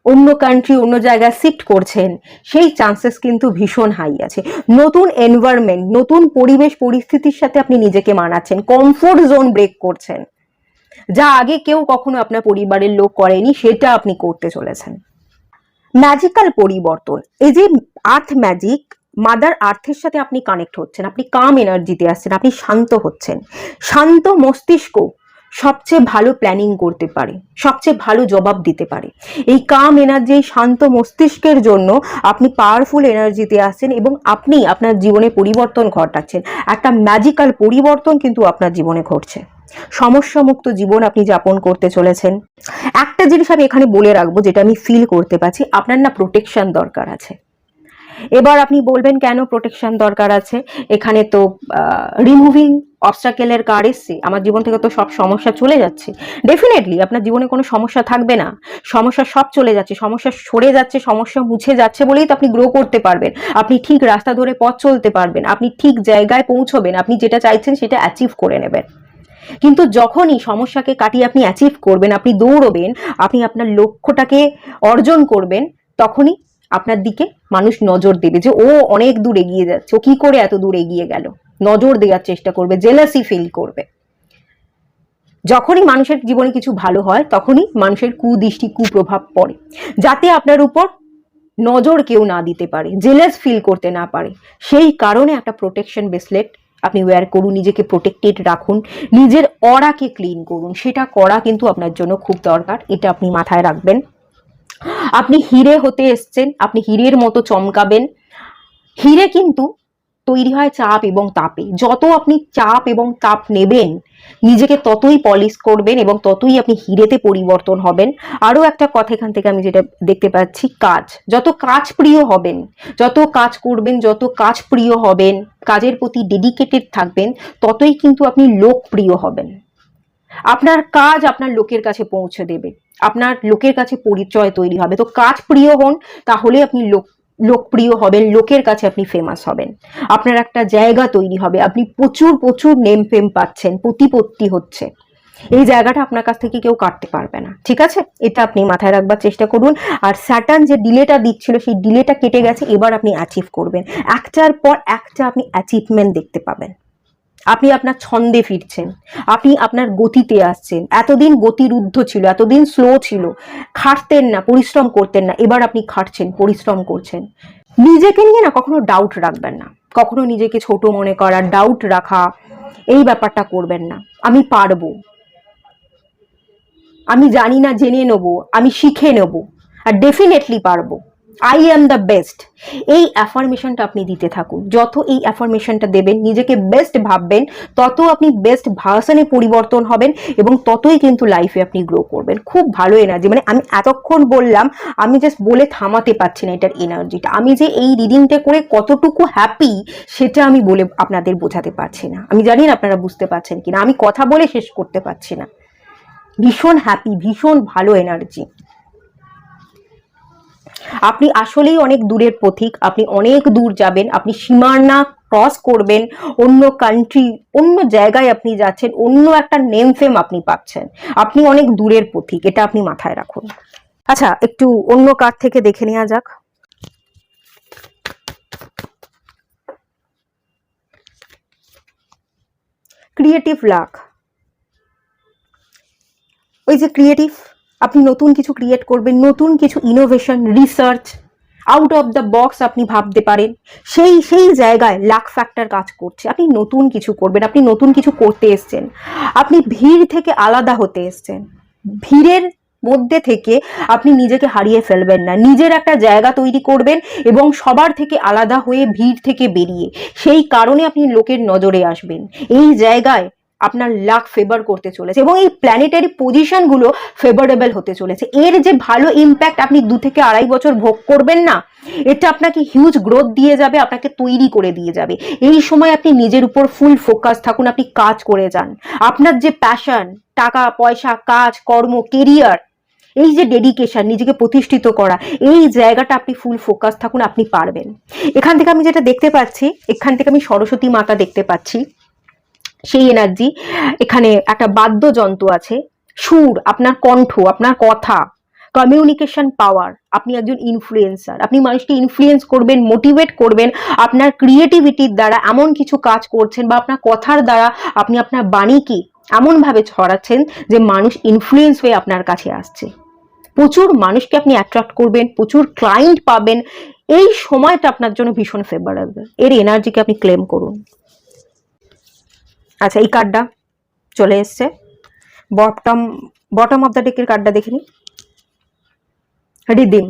অন্য কান্ট্রি, অন্য জায়গায় শিফট করছেন, সেই চান্সেস কিন্তু ভীষণ হাই আছে। নতুন এনভায়রনমেন্ট, নতুন পরিবেশ পরিস্থিতির সাথে আপনি নিজেকে মানাচ্ছেন, কমফোর্ট জোন ব্রেক করছেন, যা আগে কেউ কখনো আপনার পরিবারের লোক করেনি, সেটা আপনি করতে চলেছেন। ম্যাজিক্যাল পরিবর্তন, এই যে আর্থ ম্যাজিক, মাদার আর্থের সাথে আপনি কানেক্ট হচ্ছেন, আপনি কাম এনার্জিতে আসছেন, আপনি শান্ত হচ্ছেন। শান্ত মস্তিষ্ক সবচেয়ে ভালো প্ল্যানিং করতে পারে, সবচেয়ে ভালো জবাব দিতে পারে। এই কাম এনার্জি, শান্ত মস্তিষ্কের জন্য আপনি পাওয়ারফুল এনার্জিতে আসছেন, এবং আপনি আপনার জীবনে পরিবর্তন ঘটাচ্ছেন, একটা ম্যাজিক্যাল পরিবর্তন কিন্তু আপনার জীবনে ঘটছে। সমস্যা মুক্ত জীবন আপনি যাপন করতে চলেছেন। একটা জিনিস আমি এখানে বলে রাখবো, যেটা আমি ফিল করতে পারছি, আপনার না প্রোটেকশন দরকার আছে। এবার আপনি বলবেন কেন প্রোটেকশন দরকার আছে, এখানে তো রিমুভিং অবস্টাকেলের কার্ড এসছে, আমার জীবন থেকে তো সব সমস্যা চলে যাচ্ছে। ডেফিনেটলি আপনার জীবনে কোনো সমস্যা থাকবে না, সমস্যা সব চলে যাচ্ছে, সমস্যা সরে যাচ্ছে, সমস্যা মুছে যাচ্ছে বলেই তো আপনি গ্রো করতে পারবেন, আপনি ঠিক রাস্তা ধরে পথ চলতে পারবেন, আপনি ঠিক জায়গায় পৌঁছবেন, আপনি যেটা চাইছেন সেটা অ্যাচিভ করে নেবেন। কিন্তু যখনই সমস্যাকে কাটিয়ে আপনি অ্যাচিভ করবেন, আপনি দৌড়বেন, আপনি আপনার লক্ষ্যটাকে অর্জন করবেন, তখনই আপনার দিকে মানুষ নজর দেবে যে ও অনেক দূর এগিয়ে যাচ্ছে, ও কি করে এত দূর এগিয়ে গেল, নজর দেওয়ার চেষ্টা করবে, জেলাসি ফিল করবে। যখনই মানুষের জীবনে কিছু ভালো হয়, তখনই মানুষের কুদৃষ্টি, কুপ্রভাব পড়ে, যাতে আপনার উপর নজর কেউ না দিতে পারে, জেলাস ফিল করতে না পারে। সেই কারণে একটা প্রোটেকশন ব্রেসলেট আপনি ওয়্যার করুন, নিজেকে প্রোটেক্টেড রাখুন, নিজের অরাকে ক্লিন করুন, সেটা করা কিন্তু আপনার জন্য খুব দরকার, এটা আপনি মাথায় রাখবেন। আপনি হিরে হতে এসছেন, আপনি হীরের মতো চমকাবেন। হিরে কিন্তু তৈরি হয় চাপ এবং তাপে, যত আপনি চাপ এবং তাপ নেবেন, নিজেকে ততই পলিশ করবেন এবং ততই আপনি হিরেতে পরিবর্তন হবেন। আরো একটা কথা এখান থেকে আমি যেটা দেখতে পাচ্ছি, কাজ, যত কাজ প্রিয় হবেন, যত কাজ করবেন, যত কাজ প্রিয় হবেন, কাজের প্রতি ডেডিকেটেড থাকবেন, ততই কিন্তু আপনি লোকপ্রিয় হবেন। আপনার কাজ আপনার লোকের কাছে পৌঁছে দেবে, আপনার লোকের কাছে পরিচয় তৈরি হবে। তো কাজ প্রিয় হন, তাহলে আপনি লোকপ্রিয় হবেন, লোকের কাছে আপনি ফেমাস হবেন, আপনার একটা জায়গা তৈরি হবে, আপনি প্রচুর প্রচুর নেম ফেম পাচ্ছেন, প্রতিপত্তি হচ্ছে, এই জায়গাটা আপনার কাছ থেকে কেউ কাটতে পারবে না। ঠিক আছে, এটা আপনি মাথায় রাখবার চেষ্টা করুন। আর স্যাটার্ন যে ডিলেটা দিচ্ছিল সেই ডিলেটা কেটে গেছে, এবার আপনি অ্যাচিভ করবেন, একটার পর একটা আপনি অ্যাচিভমেন্ট দেখতে পাবেন। আপনি আপনার ছন্দে ফিরছেন, আপনি আপনার গতিতে আসছেন। এতদিন গতিরুদ্ধ ছিল, এতদিন স্লো ছিল, খাটতেন না, পরিশ্রম করতেন না, এবার আপনি খাটছেন, পরিশ্রম করছেন। নিজেকে নিয়ে না কখনো ডাউট রাখবেন না, কখনো নিজেকে ছোট মনে করা, ডাউট রাখা, এই ব্যাপারটা করবেন না। আমি পারবো, আমি জানি না জেনে নেবো, আমি শিখে নেবো, আর ডেফিনেটলি পারবো, আই অ্যাম দ্য বেস্ট। এই অ্যাফার্মেশনটা আপনি দিতে থাকুন। যত এই অ্যাফার্মেশনটা দেবেন, নিজেকে বেস্ট ভাববেন, তত আপনি বেস্ট ভার্সনে পরিবর্তন হবেন এবং ততই কিন্তু লাইফে আপনি গ্রো করবেন। খুব ভালো এনার্জি, মানে আমি এতক্ষণ বললাম, আমি জাস্ট বলে থামাতে পারছি না এটার এনার্জিটা। আমি যে এই রিডিংটা করে কতটুকু হ্যাপি সেটা আমি বলে আপনাদের বোঝাতে পারছি না। আমি জানি না আপনারা বুঝতে পারছেন কিনা, আমি কথা বলে শেষ করতে পারছি না। ভীষণ হ্যাপি, ভীষণ ভালো এনার্জি। আপনি আসলেই অনেক দূরের পথিক, আপনি অনেক দূর যাবেন, আপনি সীমানা ক্রস করবেন, অন্য কান্ট্রি, অন্য জায়গায় আপনি যাচ্ছেন, অন্য একটা নেম ফেম আপনি পাচ্ছেন, আপনি অনেক দূরের পথিক, এটা আপনি মাথায় রাখুন। আচ্ছা, একটু অন্য কার্ড থেকে দেখে নেওয়া যাক। ক্রিয়েটিভ লাক, ওই যে ক্রিয়েটিভ, আপনি নতুন কিছু ক্রিয়েট করবেন, নতুন কিছু innovation, research, out of the box আপনি ভাবতে পারেন, সেই সেই জায়গায় লাক ফ্যাক্টর কাজ করছে। আপনি নতুন কিছু করবেন, আপনি নতুন কিছু করতে এসছেন, আপনি ভিড় থেকে আলাদা হতে এসছেন, ভিড়ের মধ্যে থেকে আপনি নিজেকে হারিয়ে ফেলবেন না, নিজের একটা জায়গা তৈরি করবেন এবং সবার থেকে আলাদা হয়ে ভিড় থেকে বেরিয়ে, সেই কারণে আপনি লোকের নজরে আসবেন। এই জায়গায় আপনার লাক ফেভার করতে চলেছে এবং এই প্ল্যানেটারি পজিশনগুলো ফেভারেবল হতে চলেছে। এর যে ভালো ইম্প্যাক্ট আপনি 2 থেকে 2.5 বছর ভোগ করবেন না, এটা আপনাকে হিউজ গ্রোথ দিয়ে যাবে, আপনাকে তৈরি করে দিয়ে যাবে। এই সময় আপনি নিজের উপর ফুল ফোকাস থাকুন, আপনি কাজ করে যান, আপনার যে প্যাশন, টাকা পয়সা, কাজ কর্ম, কেরিয়ার, এই যে ডেডিকেশন, নিজেকে প্রতিষ্ঠিত করা, এই জায়গাটা আপনি ফুল ফোকাস থাকুন, আপনি পারবেন। এখান থেকে আমি যেটা দেখতে পাচ্ছি, এখান থেকে আমি সরস্বতী মাতা দেখতে পাচ্ছি, সেই এনার্জি। এখানে একটা বাদ্যযন্ত্র আছে, সুর, আপনার কণ্ঠ, আপনার কথা, কমিউনিকেশন পাওয়ার, আপনি একজন ইনফ্লুয়েন্সার, আপনি মানুষকে ইনফ্লুয়েন্স করবেন, মোটিভেট করবেন, আপনার ক্রিয়েটিভিটির দ্বারা এমন কিছু কাজ করছেন বা আপনার কথার দ্বারা আপনি আপনার বাণীকে এমনভাবে ছড়াচ্ছেন যে মানুষ ইনফ্লুয়েন্স হয়ে আপনার কাছে আসছে, প্রচুর মানুষকে আপনি অ্যাট্রাক্ট করবেন, প্রচুর ক্লায়েন্ট পাবেন। এই সময়টা আপনার জন্য ভীষণ ফেভারেবল, এর এনার্জিকে আপনি ক্লেম করুন। আচ্ছা, এই কার্ডটা চলে এসছে, বটম বটম অফ দ্য ডেকের কার্ডটা দেখে নিন। রিডিম,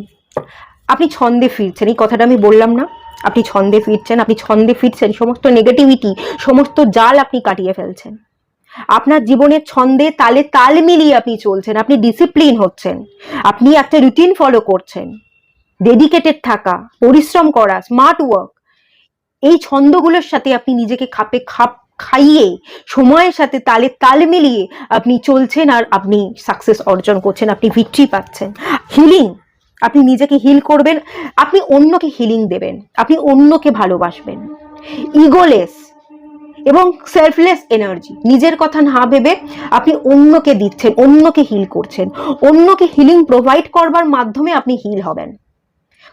আপনি ছন্দে ফিরছেন, এই কথাটা আমি বললাম না, আপনি ছন্দে ফিরছেন, আপনি ছন্দে ফিরছেন, সমস্ত নেগেটিভিটি, সমস্ত জাল আপনি কাটিয়ে ফেলছেন, আপনার জীবনের ছন্দে তালে তাল মিলিয়ে আপনি চলছেন, আপনি ডিসিপ্লিন হচ্ছেন, আপনি একটা রুটিন ফলো করছেন, ডেডিকেটেড থাকা, পরিশ্রম করা, স্মার্ট ওয়ার্ক, এই ছন্দগুলোর সাথে আপনি নিজেকে খাপে খাপ খাইয়ে, সময়ের সাথে তালে তাল মিলিয়ে আপনি চলছেন আর আপনি সাকসেস অর্জন করছেন, আপনি ভিক্টরি পাচ্ছেন। হিলিং, আপনি নিজেকে হিল করবেন, আপনি অন্যকে হিলিং দেবেন, আপনি অন্যকে ভালোবাসবেন। ইগোলেস এবং সেলফলেস এনার্জি, নিজের কথা না ভেবে আপনি অন্যকে দিচ্ছেন, অন্যকে হিল করছেন, অন্যকে হিলিং প্রোভাইড করবার মাধ্যমে আপনি হিল হবেন।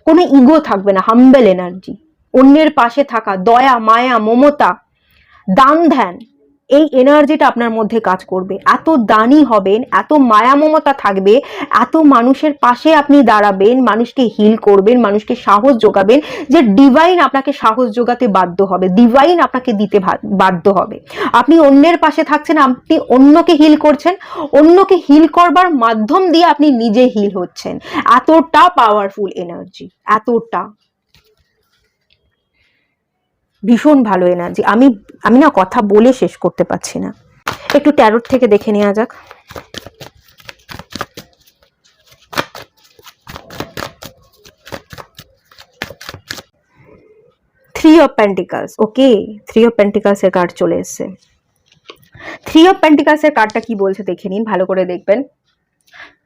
কোনো ইগো থাকবে না, হাম্বেল এনার্জি, অন্যের পাশে থাকা, দয়া, মায়া, মমতা, দান ধ্যান, এই এনার্জিটা আপনার মধ্যে কাজ করবে। এত দানি হবেন, এত মায়া মমতা থাকবে, এত মানুষের পাশে আপনি দাঁড়াবেন, মানুষকে হিল করবেন, মানুষকে সাহস যোগাবেন, যে ডিভাইন আপনাকে সাহস যোগাতে বাধ্য হবে, ডিভাইন আপনাকে দিতে বাধ্য হবে। আপনি অন্যের পাশে থাকছেন, আপনি অন্যকে হিল করছেন, অন্যকে হিল করবার মাধ্যম দিয়ে আপনি নিজে হিল হচ্ছেন। এতটা পাওয়ারফুল এনার্জি, এতটা ভীষণ ভালো এনার্জি। আমি না কথা বলে শেষ করতে পারছি না। একটু ট্যারোট থেকে দেখে নেওয়া যাক। Three of pentacles, okay, three of pentacles এর কার্ড চলে এসেছে। থ্রি অফ পেন্টিকলস এর কার্ডটা কি বলছে দেখে নিন, ভালো করে দেখবেন।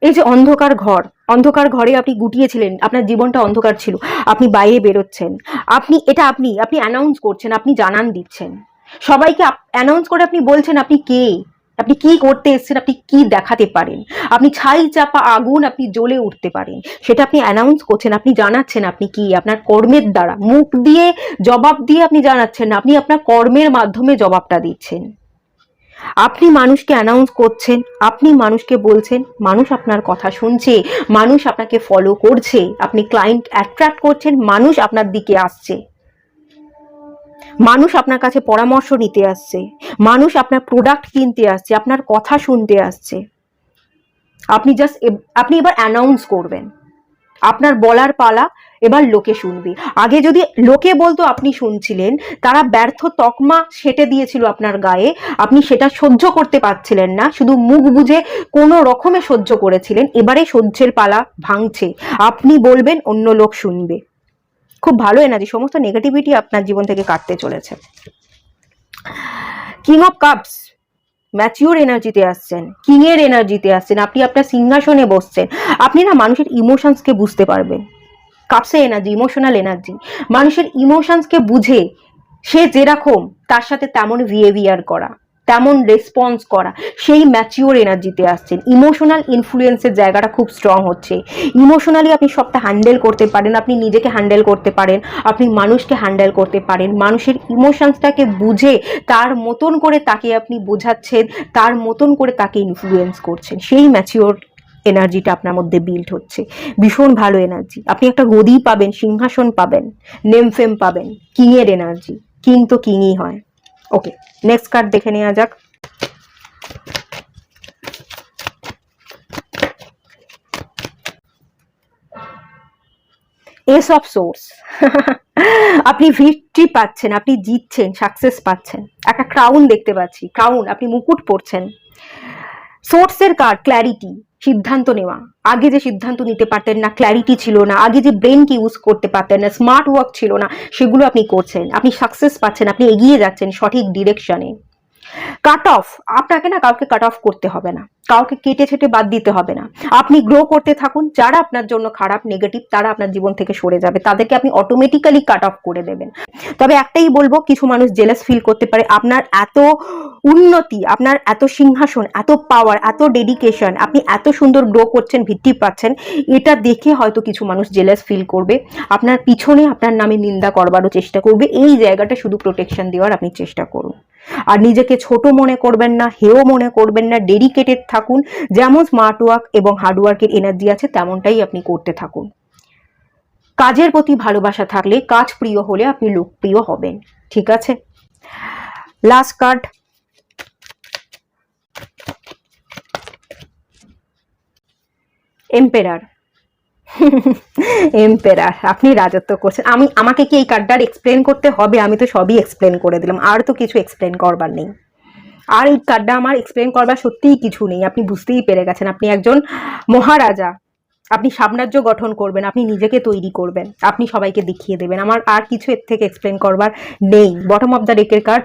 এই যে অন্ধকার ঘর, অন্ধকার ঘরে আপনি গুটিয়েছিলেন, আপনার জীবনটা অন্ধকার ছিল, আপনি বাইরে বেরোচ্ছেন, আপনি অ্যানাউন্স করছেন, আপনি জানান দিচ্ছেন সবাইকে, অ্যানাউন্স করে আপনি বলছেন আপনি কে, আপনি কি করতে এসেছেন, আপনি কি দেখাতে পারেন, আপনি ছাই চাপা আগুন, আপনি জ্বলে উঠতে পারেন, সেটা আপনি অ্যানাউন্স করছেন, আপনি জানাচ্ছেন আপনি কি, আপনার কর্মের দ্বারা, মুখ দিয়ে জবাব দিয়ে আপনি জানাচ্ছেন না, আপনি আপনার কর্মের মাধ্যমে জবাবটা দিচ্ছেন। আপনি মানুষকে অ্যানাউন্স করছেন, আপনি মানুষকে বলছেন, মানুষ আপনার কথা শুনছে, মানুষ আপনাকে ফলো করছে, আপনি ক্লায়েন্ট অ্যাট্রাক্ট করছেন, মানুষ আপনার দিকে আসছে, মানুষ আপনার কাছে পরামর্শ নিতে আসছে, মানুষ আপনার প্রোডাক্ট কিনতে আসছে, আপনার কথা শুনতে আসছে। আপনি এবার অ্যানাউন্স করবেন, আপনার বলার পালা, এবার লোকে শুনবে। আগে যদি লোকে বলতো আপনি শুনছিলেন, তারা ব্যর্থ তকমা সেটে দিয়েছিল আপনার গায়ে, আপনি সেটা সহ্য করতে পারছিলেন না, শুধু মুখ বুঝে কোনো রকমে সহ্য করেছিলেন, এবারে সহ্যের পালা ভাঙছে, আপনি বলবেন, অন্য লোক শুনবে। খুব ভালো এনার্জি, সমস্ত নেগেটিভিটি আপনার জীবন থেকে কাটতে চলেছে। কিং অফ কাপস, ম্যাচিওর এনার্জিতে আসছেন, কিং এর এনার্জিতে আসছেন, আপনি আপনার সিংহাসনে বসছেন, আপনি না মানুষের ইমোশনসকে বুঝতে পারবেন। কাপসে এনার্জি, ইমোশনাল এনার্জি, মানুষের ইমোশনসকে বুঝে সে যেরকম তার সাথে তেমন বিহেভিয়ার করা, তেমন রেসপন্স করা, সেই ম্যাচিওর এনার্জিতে আসছেন। ইমোশনাল ইনফ্লুয়েন্সের জায়গাটা খুব স্ট্রং হচ্ছে, ইমোশনালি আপনি সবটা হ্যান্ডেল করতে পারেন, আপনি নিজেকে হ্যান্ডেল করতে পারেন, আপনি মানুষকে হ্যান্ডেল করতে পারেন, মানুষের ইমোশনসটাকে বুঝে তার মতন করে তাকে আপনি বোঝাচ্ছেন, তার মতন করে তাকে ইনফ্লুয়েন্স করছেন, সেই ম্যাচিওর এনার্জিটা আপনার মধ্যে বিল্ড হচ্ছে। ভীষণ ভালো এনার্জি, আপনি একটা গদি পাবেন, সিংহাসন পাবেন, নেম ফেম পাবেন, কিং এর এনার্জি, কিং তো কিংই হয়। ওকে, নেক্সট কার্ড দেখে নেওয়া যাক। এস অফ সোর্স, আপনি ভিক্টরি পাচ্ছেন, আপনি জিতছেন, সাকসেস পাচ্ছেন, একটা ক্রাউন দেখতে পাচ্ছি, ক্রাউন, আপনি মুকুট পরছেন। সোর্সের কার্ড, ক্ল্যারিটি, সিদ্ধান্ত নেওয়া, আগে যে সিদ্ধান্ত নিতে পারতেন না, ক্ল্যারিটি ছিল না, আগে যে ব্রেনকে ইউজ করতে পারতেন না, স্মার্ট ওয়ার্ক ছিল না, সেগুলো আপনি করছেন, আপনি সাকসেস পাচ্ছেন, আপনি এগিয়ে যাচ্ছেন সঠিক ডিরেকশনে। কাট অফ, আপনাকে না কাউকে কাট অফ করতে হবে না, কাউকে কেটে ছেটে বাদ দিতে হবে না, আপনি গ্রো করতে থাকুন, যারা আপনার জন্য খারাপ নেগেটিভ তারা আপনার জীবন থেকে সরে যাবে, তাদেরকে আপনি অটোমেটিক্যালি কাট অফ করে দেবেন। তবে একটাই বলবো, কিছু মানুষ জেলাস ফিল করতে পারে, আপনার এত উন্নতি, আপনার এত সিংহাসন, এত পাওয়ার, এত ডেডিকেশন, আপনি এত সুন্দর গ্রো করছেন, ভিত্তি পাচ্ছেন, এটা দেখে হয়তো কিছু মানুষ জেলাস ফিল করবে, আপনার পিছনে আপনার নামে নিন্দা করবারও চেষ্টা করবে, এই জায়গাটা শুধু প্রোটেকশন দেওয়ার আপনি চেষ্টা করুন। আর নিজেকে ছোট মনে করবেন না, হেও মনে করবেন না, ডেডিকেটেড থাকুন, যেমন স্মার্ট ওয়ার্ক এবং হার্ড ওয়ার্কের এনার্জি আছে তেমনটাই আপনি করতে থাকুন। কাজের প্রতি ভালোবাসা থাকলে, কাজ প্রিয় হলে আপনি লোকপ্রিয় হবেন, ঠিক আছে। Last card, emperor. এম্পেরার, আপনি রাজত্ব করছেন, আমাকে কি এই কার্ডটার এক্সপ্লেন করতে হবে? আমি তো সবই এক্সপ্লেন করে দিলাম, আর তো কিছু এক্সপ্লেন করবার নেই, আর এই কার্ডটা আমার এক্সপ্লেন করবার সত্যিই কিছু নেই, আপনি বুঝতেই পেরে গেছেন, আপনি একজন মহারাজা, আপনি সাম্রাজ্য গঠন করবেন, আপনি নিজেকে তৈরি করবেন, আপনি সবাইকে দেখিয়ে দেবেন, আমার আর কিছু এর থেকে এক্সপ্লেন করবার নেই। বটম অফ দ্য ডেকের card,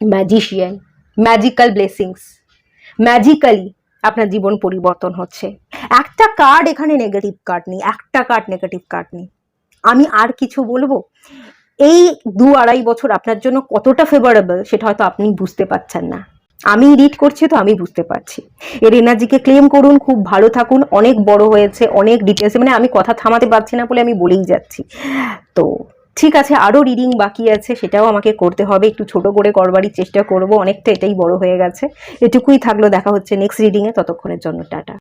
magician, magical blessings, magically আপনার জীবন পরিবর্তন হচ্ছে। একটা কার্ড এখানে নেগেটিভ কার্ড নেই, একটা কার্ড নেগেটিভ কার্ড নেই। আমি আর কিছু বলবো, এই 2-2.5 বছর আপনার জন্য কতটা ফেভারেবল সেটা হয়তো আপনি বুঝতে পারছেন না, আমি রিড করছি তো আমি বুঝতে পারছি। এর এনার্জিকে ক্লেম করুন, খুব ভালো থাকুন, অনেক বড় হয়েছে, অনেক ডিটেলস, মানে আমি কথা থামাতে পারছি না বলে আমি বলেই যাচ্ছি। তো ঠিক আছে, আরও রিডিং বাকি আছে, সেটাও আমাকে করতে হবে, একটু ছোট করে করবারই চেষ্টা করব, অনেকটা এটাই বড় হয়ে গেছে। এটুকুই থাকলো, দেখা হচ্ছে নেক্সট রিডিংয়ে, ততক্ষণের জন্য টাটা।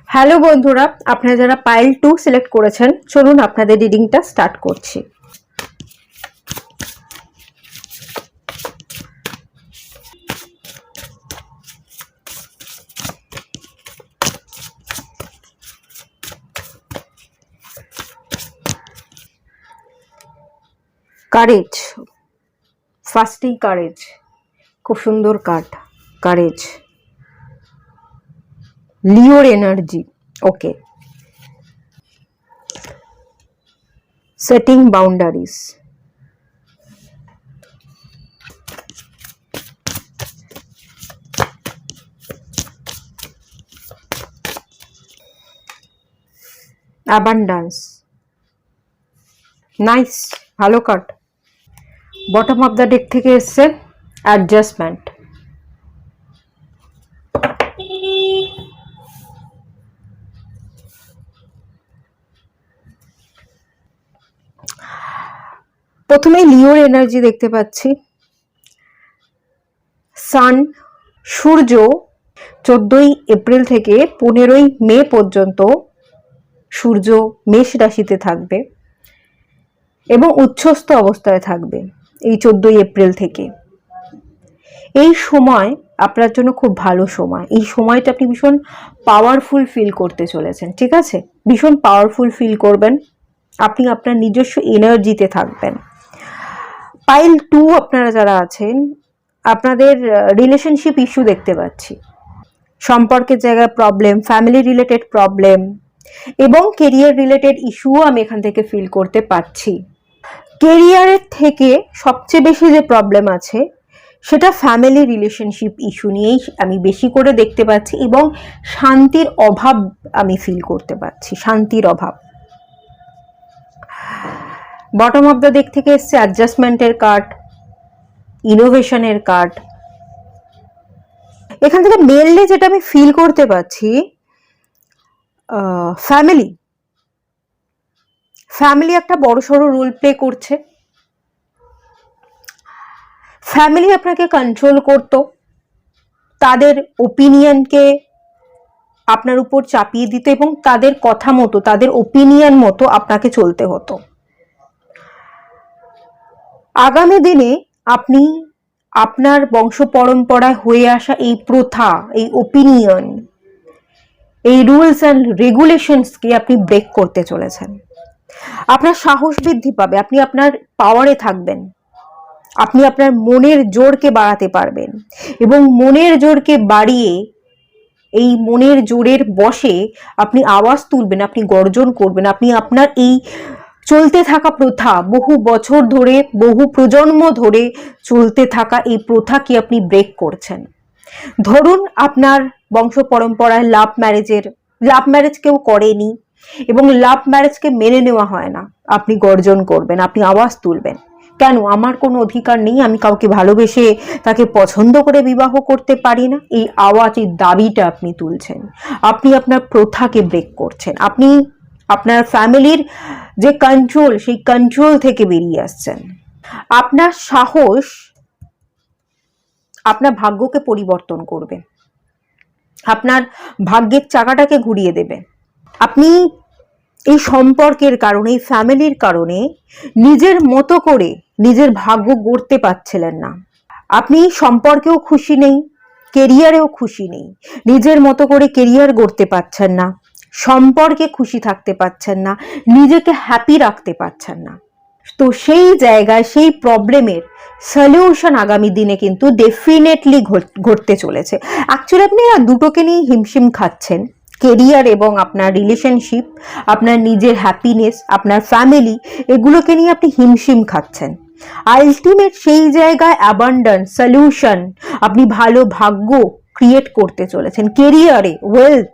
হ্যালো বন্ধুরা, আপনারা যারা পাইল 2 সিলেক্ট করেছেন, চলুন আপনাদের রিডিংটা স্টার্ট করছি। কারেজ, ফার্স্টেই কারেজ, খুব সুন্দর কার্ড, কারেজ, লিওর এনার্জি, ওকে, সেটিং বাউন্ডারিজ, অ্যাবান্ডান্স, নাইস, ভালো card. Bottom of the deck থেকে এসছে অ্যাডজাস্টমেন্ট। প্রথমে লিওর এনার্জি দেখতে পাচ্ছি। সান, সূর্য 14ই এপ্রিল থেকে 15ই মে পর্যন্ত সূর্য মেষ রাশিতে থাকবে এবং উচ্ছ্বস্ত অবস্থায় থাকবে এই 14ই এপ্রিল থেকে। এই সময় আপনার জন্য খুব ভালো সময়। এই সময়টা আপনি ভীষণ পাওয়ারফুল ফিল করতে চলেছেন, ঠিক আছে? ভীষণ পাওয়ারফুল ফিল করবেন, আপনি আপনার নিজস্ব এনার্জিতে থাকবেন। পাইল 2 আপনারা যারা আছেন, আপনাদের রিলেশনশিপ ইস্যু দেখতে পাচ্ছি, সম্পর্কের জায়গায় প্রবলেম, ফ্যামিলি রিলেটেড প্রবলেম এবং কেরিয়ার রিলেটেড ইস্যুও আমি এখান থেকে ফিল করতে পারছি। কেরিয়ারের থেকে সবচেয়ে বেশি যে প্রবলেম আছে সেটা ফ্যামিলি রিলেশনশিপ ইস্যু নিয়েই আমি বেশি করে দেখতে পাচ্ছি এবং শান্তির অভাব আমি ফিল করতে পারছি, শান্তির অভাব। বটম অফ দ্য ডেক থেকে এসছে অ্যাডজাস্টমেন্টের কার্ড, ইনোভেশনের কার্ড। এখান থেকে মেনলি যেটা আমি ফিল করতে পারছি, ফ্যামিলি একটা বড়সড় রোল প্লে করছে। ফ্যামিলি আপনাকে কন্ট্রোল করত, তাদের ওপিনিয়নকে আপনার উপর চাপিয়ে দিত এবং তাদের কথা মতো, তাদের ওপিনিয়ন মতো আপনাকে চলতে হতো। আগামী দিনে আপনি আপনার বংশ পরম্পরায় হয়ে আসা এই প্রথা, এই ওপিনিয়ন, এই রুলস অ্যান্ড রেগুলেশনসকে আপনি ব্রেক করতে চলেছেন। আপনার সাহস বৃদ্ধি পাবে, আপনি আপনার পাওয়ারে থাকবেন, আপনি আপনার মনের জোরকে বাড়াতে পারবেন এবং মনের জোরকে বাড়িয়ে এই মনের জোরের বশে আপনি আওয়াজ তুলবেন, আপনি গর্জন করবেন, আপনি আপনার এই চলতে থাকা প্রথা, বহু বছর ধরে, বহু প্রজন্ম ধরে চলতে থাকা এই প্রথাকে আপনি ব্রেক করছেন। ধরুন আপনার বংশ পরম্পরায় লাভ ম্যারেজ কেউ করেনি এবং লাভ ম্যারেজকে মেনে নেওয়া হয় না, আপনি গর্জন করবেন, আপনি আওয়াজ তুলবেন, কেন আমার কোনো অধিকার নেই, আমি কাউকে ভালোবেসে তাকে পছন্দ করে বিবাহ করতে পারি না? এই আওয়াজ, এই দাবিটা আপনি তুলছেন, আপনি আপনার প্রথাকে ব্রেক করছেন, আপনি আপনার ফ্যামিলির যে কন্ট্রোল, সেই কন্ট্রোল থেকে বেরিয়ে আসছেন। আপনার সাহস আপনার ভাগ্যকে পরিবর্তন করবে, আপনার ভাগ্যের চাকাটাকে ঘুরিয়ে দেবে। আপনি এই সম্পর্কের কারণে, এই ফ্যামিলির কারণে নিজের মতো করে নিজের ভাগ্য গড়তে পারছিলেন না। আপনি সম্পর্কেও খুশি নেই, কেরিয়ারেও খুশি নেই, নিজের মতো করে কেরিয়ার গড়তে পারছেন না, সম্পর্কে খুশি থাকতে পারছেন না, নিজেকে হ্যাপি রাখতে পারছেন না। তো সেই জায়গায় সেই প্রবলেমের সলিউশন আগামী দিনে কিন্তু ডেফিনেটলি ঘটতে চলেছে। অ্যাকচুয়ালি আপনি দুটোকে নিয়ে হিমশিম খাচ্ছেন, কেরিয়ার এবং আপনার রিলেশনশিপ, আপনার নিজের হ্যাপিনেস, আপনার ফ্যামিলি, এগুলোকে নিয়ে আপনি হিমশিম খাচ্ছেন। আলটিমেট সেই জায়গায় অ্যাবান্ডেন্স, সলিউশন, আপনি ভালো ভাগ্য ক্রিয়েট করতে চলেছেন, কেরিয়ারে ওয়েলথ,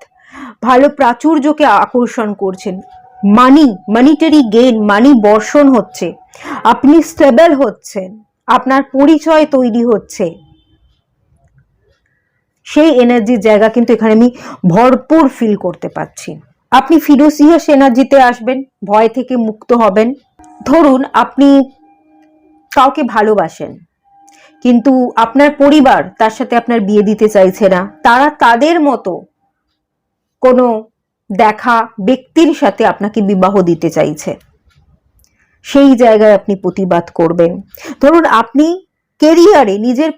ভালো প্রাচুর্যকে আকর্ষণ করছেন, মানিটারি গেইন, মানি বর্ষণ হচ্ছে, আপনি স্টেবল হচ্ছেন, আপনার পরিচয় তৈরি হচ্ছে। সেই এনার্জির জায়গা কিন্তু এখানে আমি ভরপুর ফিল করতে পারছি। আপনি ফিডোসিয়াস এনার্জিতে আসবেন, ভয় থেকে মুক্ত হবেন। ধরুন আপনি কাউকে ভালোবাসেন কিন্তু আপনার পরিবার তার সাথে আপনার বিয়ে দিতে চাইছে না, তারা তাদের মতো কোনো দেখা ব্যক্তির সাথে আপনাকে বিবাহ দিতে চাইছে, সেই জায়গায় আপনি প্রতিবাদ করবেন। ধরুন আপনি কেরিয়ারে নিজের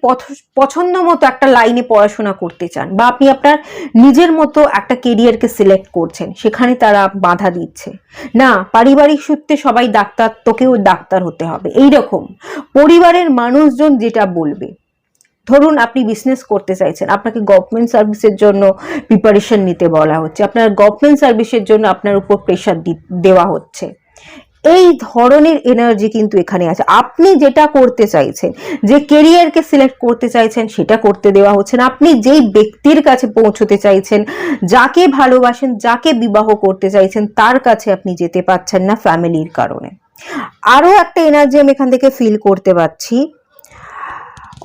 পছন্দ মতো একটা লাইনে পড়াশোনা করতে চান বা আপনি আপনার নিজের মতো একটা কেরিয়ারকে সিলেক্ট করছেন, সেখানে তারা বাধা দিচ্ছে না, পারিবারিক সূত্রে সবাই ডাক্তার, তোকেও ডাক্তার হতে হবে, এইরকম পরিবারের মানুষজন যেটা বলবে। ধরুন আপনি বিজনেস করতে চাইছেন, আপনাকে গভর্নমেন্ট সার্ভিসের জন্য প্রিপারেশন নিতে বলা হচ্ছে, আপনার গভর্নমেন্ট সার্ভিসের জন্য আপনার উপর প্রেশার দেওয়া হচ্ছে, এই ধরনের এনার্জি কিন্তু এখানে আছে। আপনি যেটা করতে চাইছেন, যে কেরিয়ারকে সিলেক্ট করতে চাইছেন, সেটা করতে দেওয়া হচ্ছে না। আপনি যেই ব্যক্তির কাছে পৌঁছতে চাইছেন, যাকে ভালোবাসেন, যাকে বিবাহ করতে চাইছেন, তার কাছে আপনি যেতে পারছেন না ফ্যামিলির কারণে। আরো একটা এনার্জি আমি এখান থেকে ফিল করতে পারছি,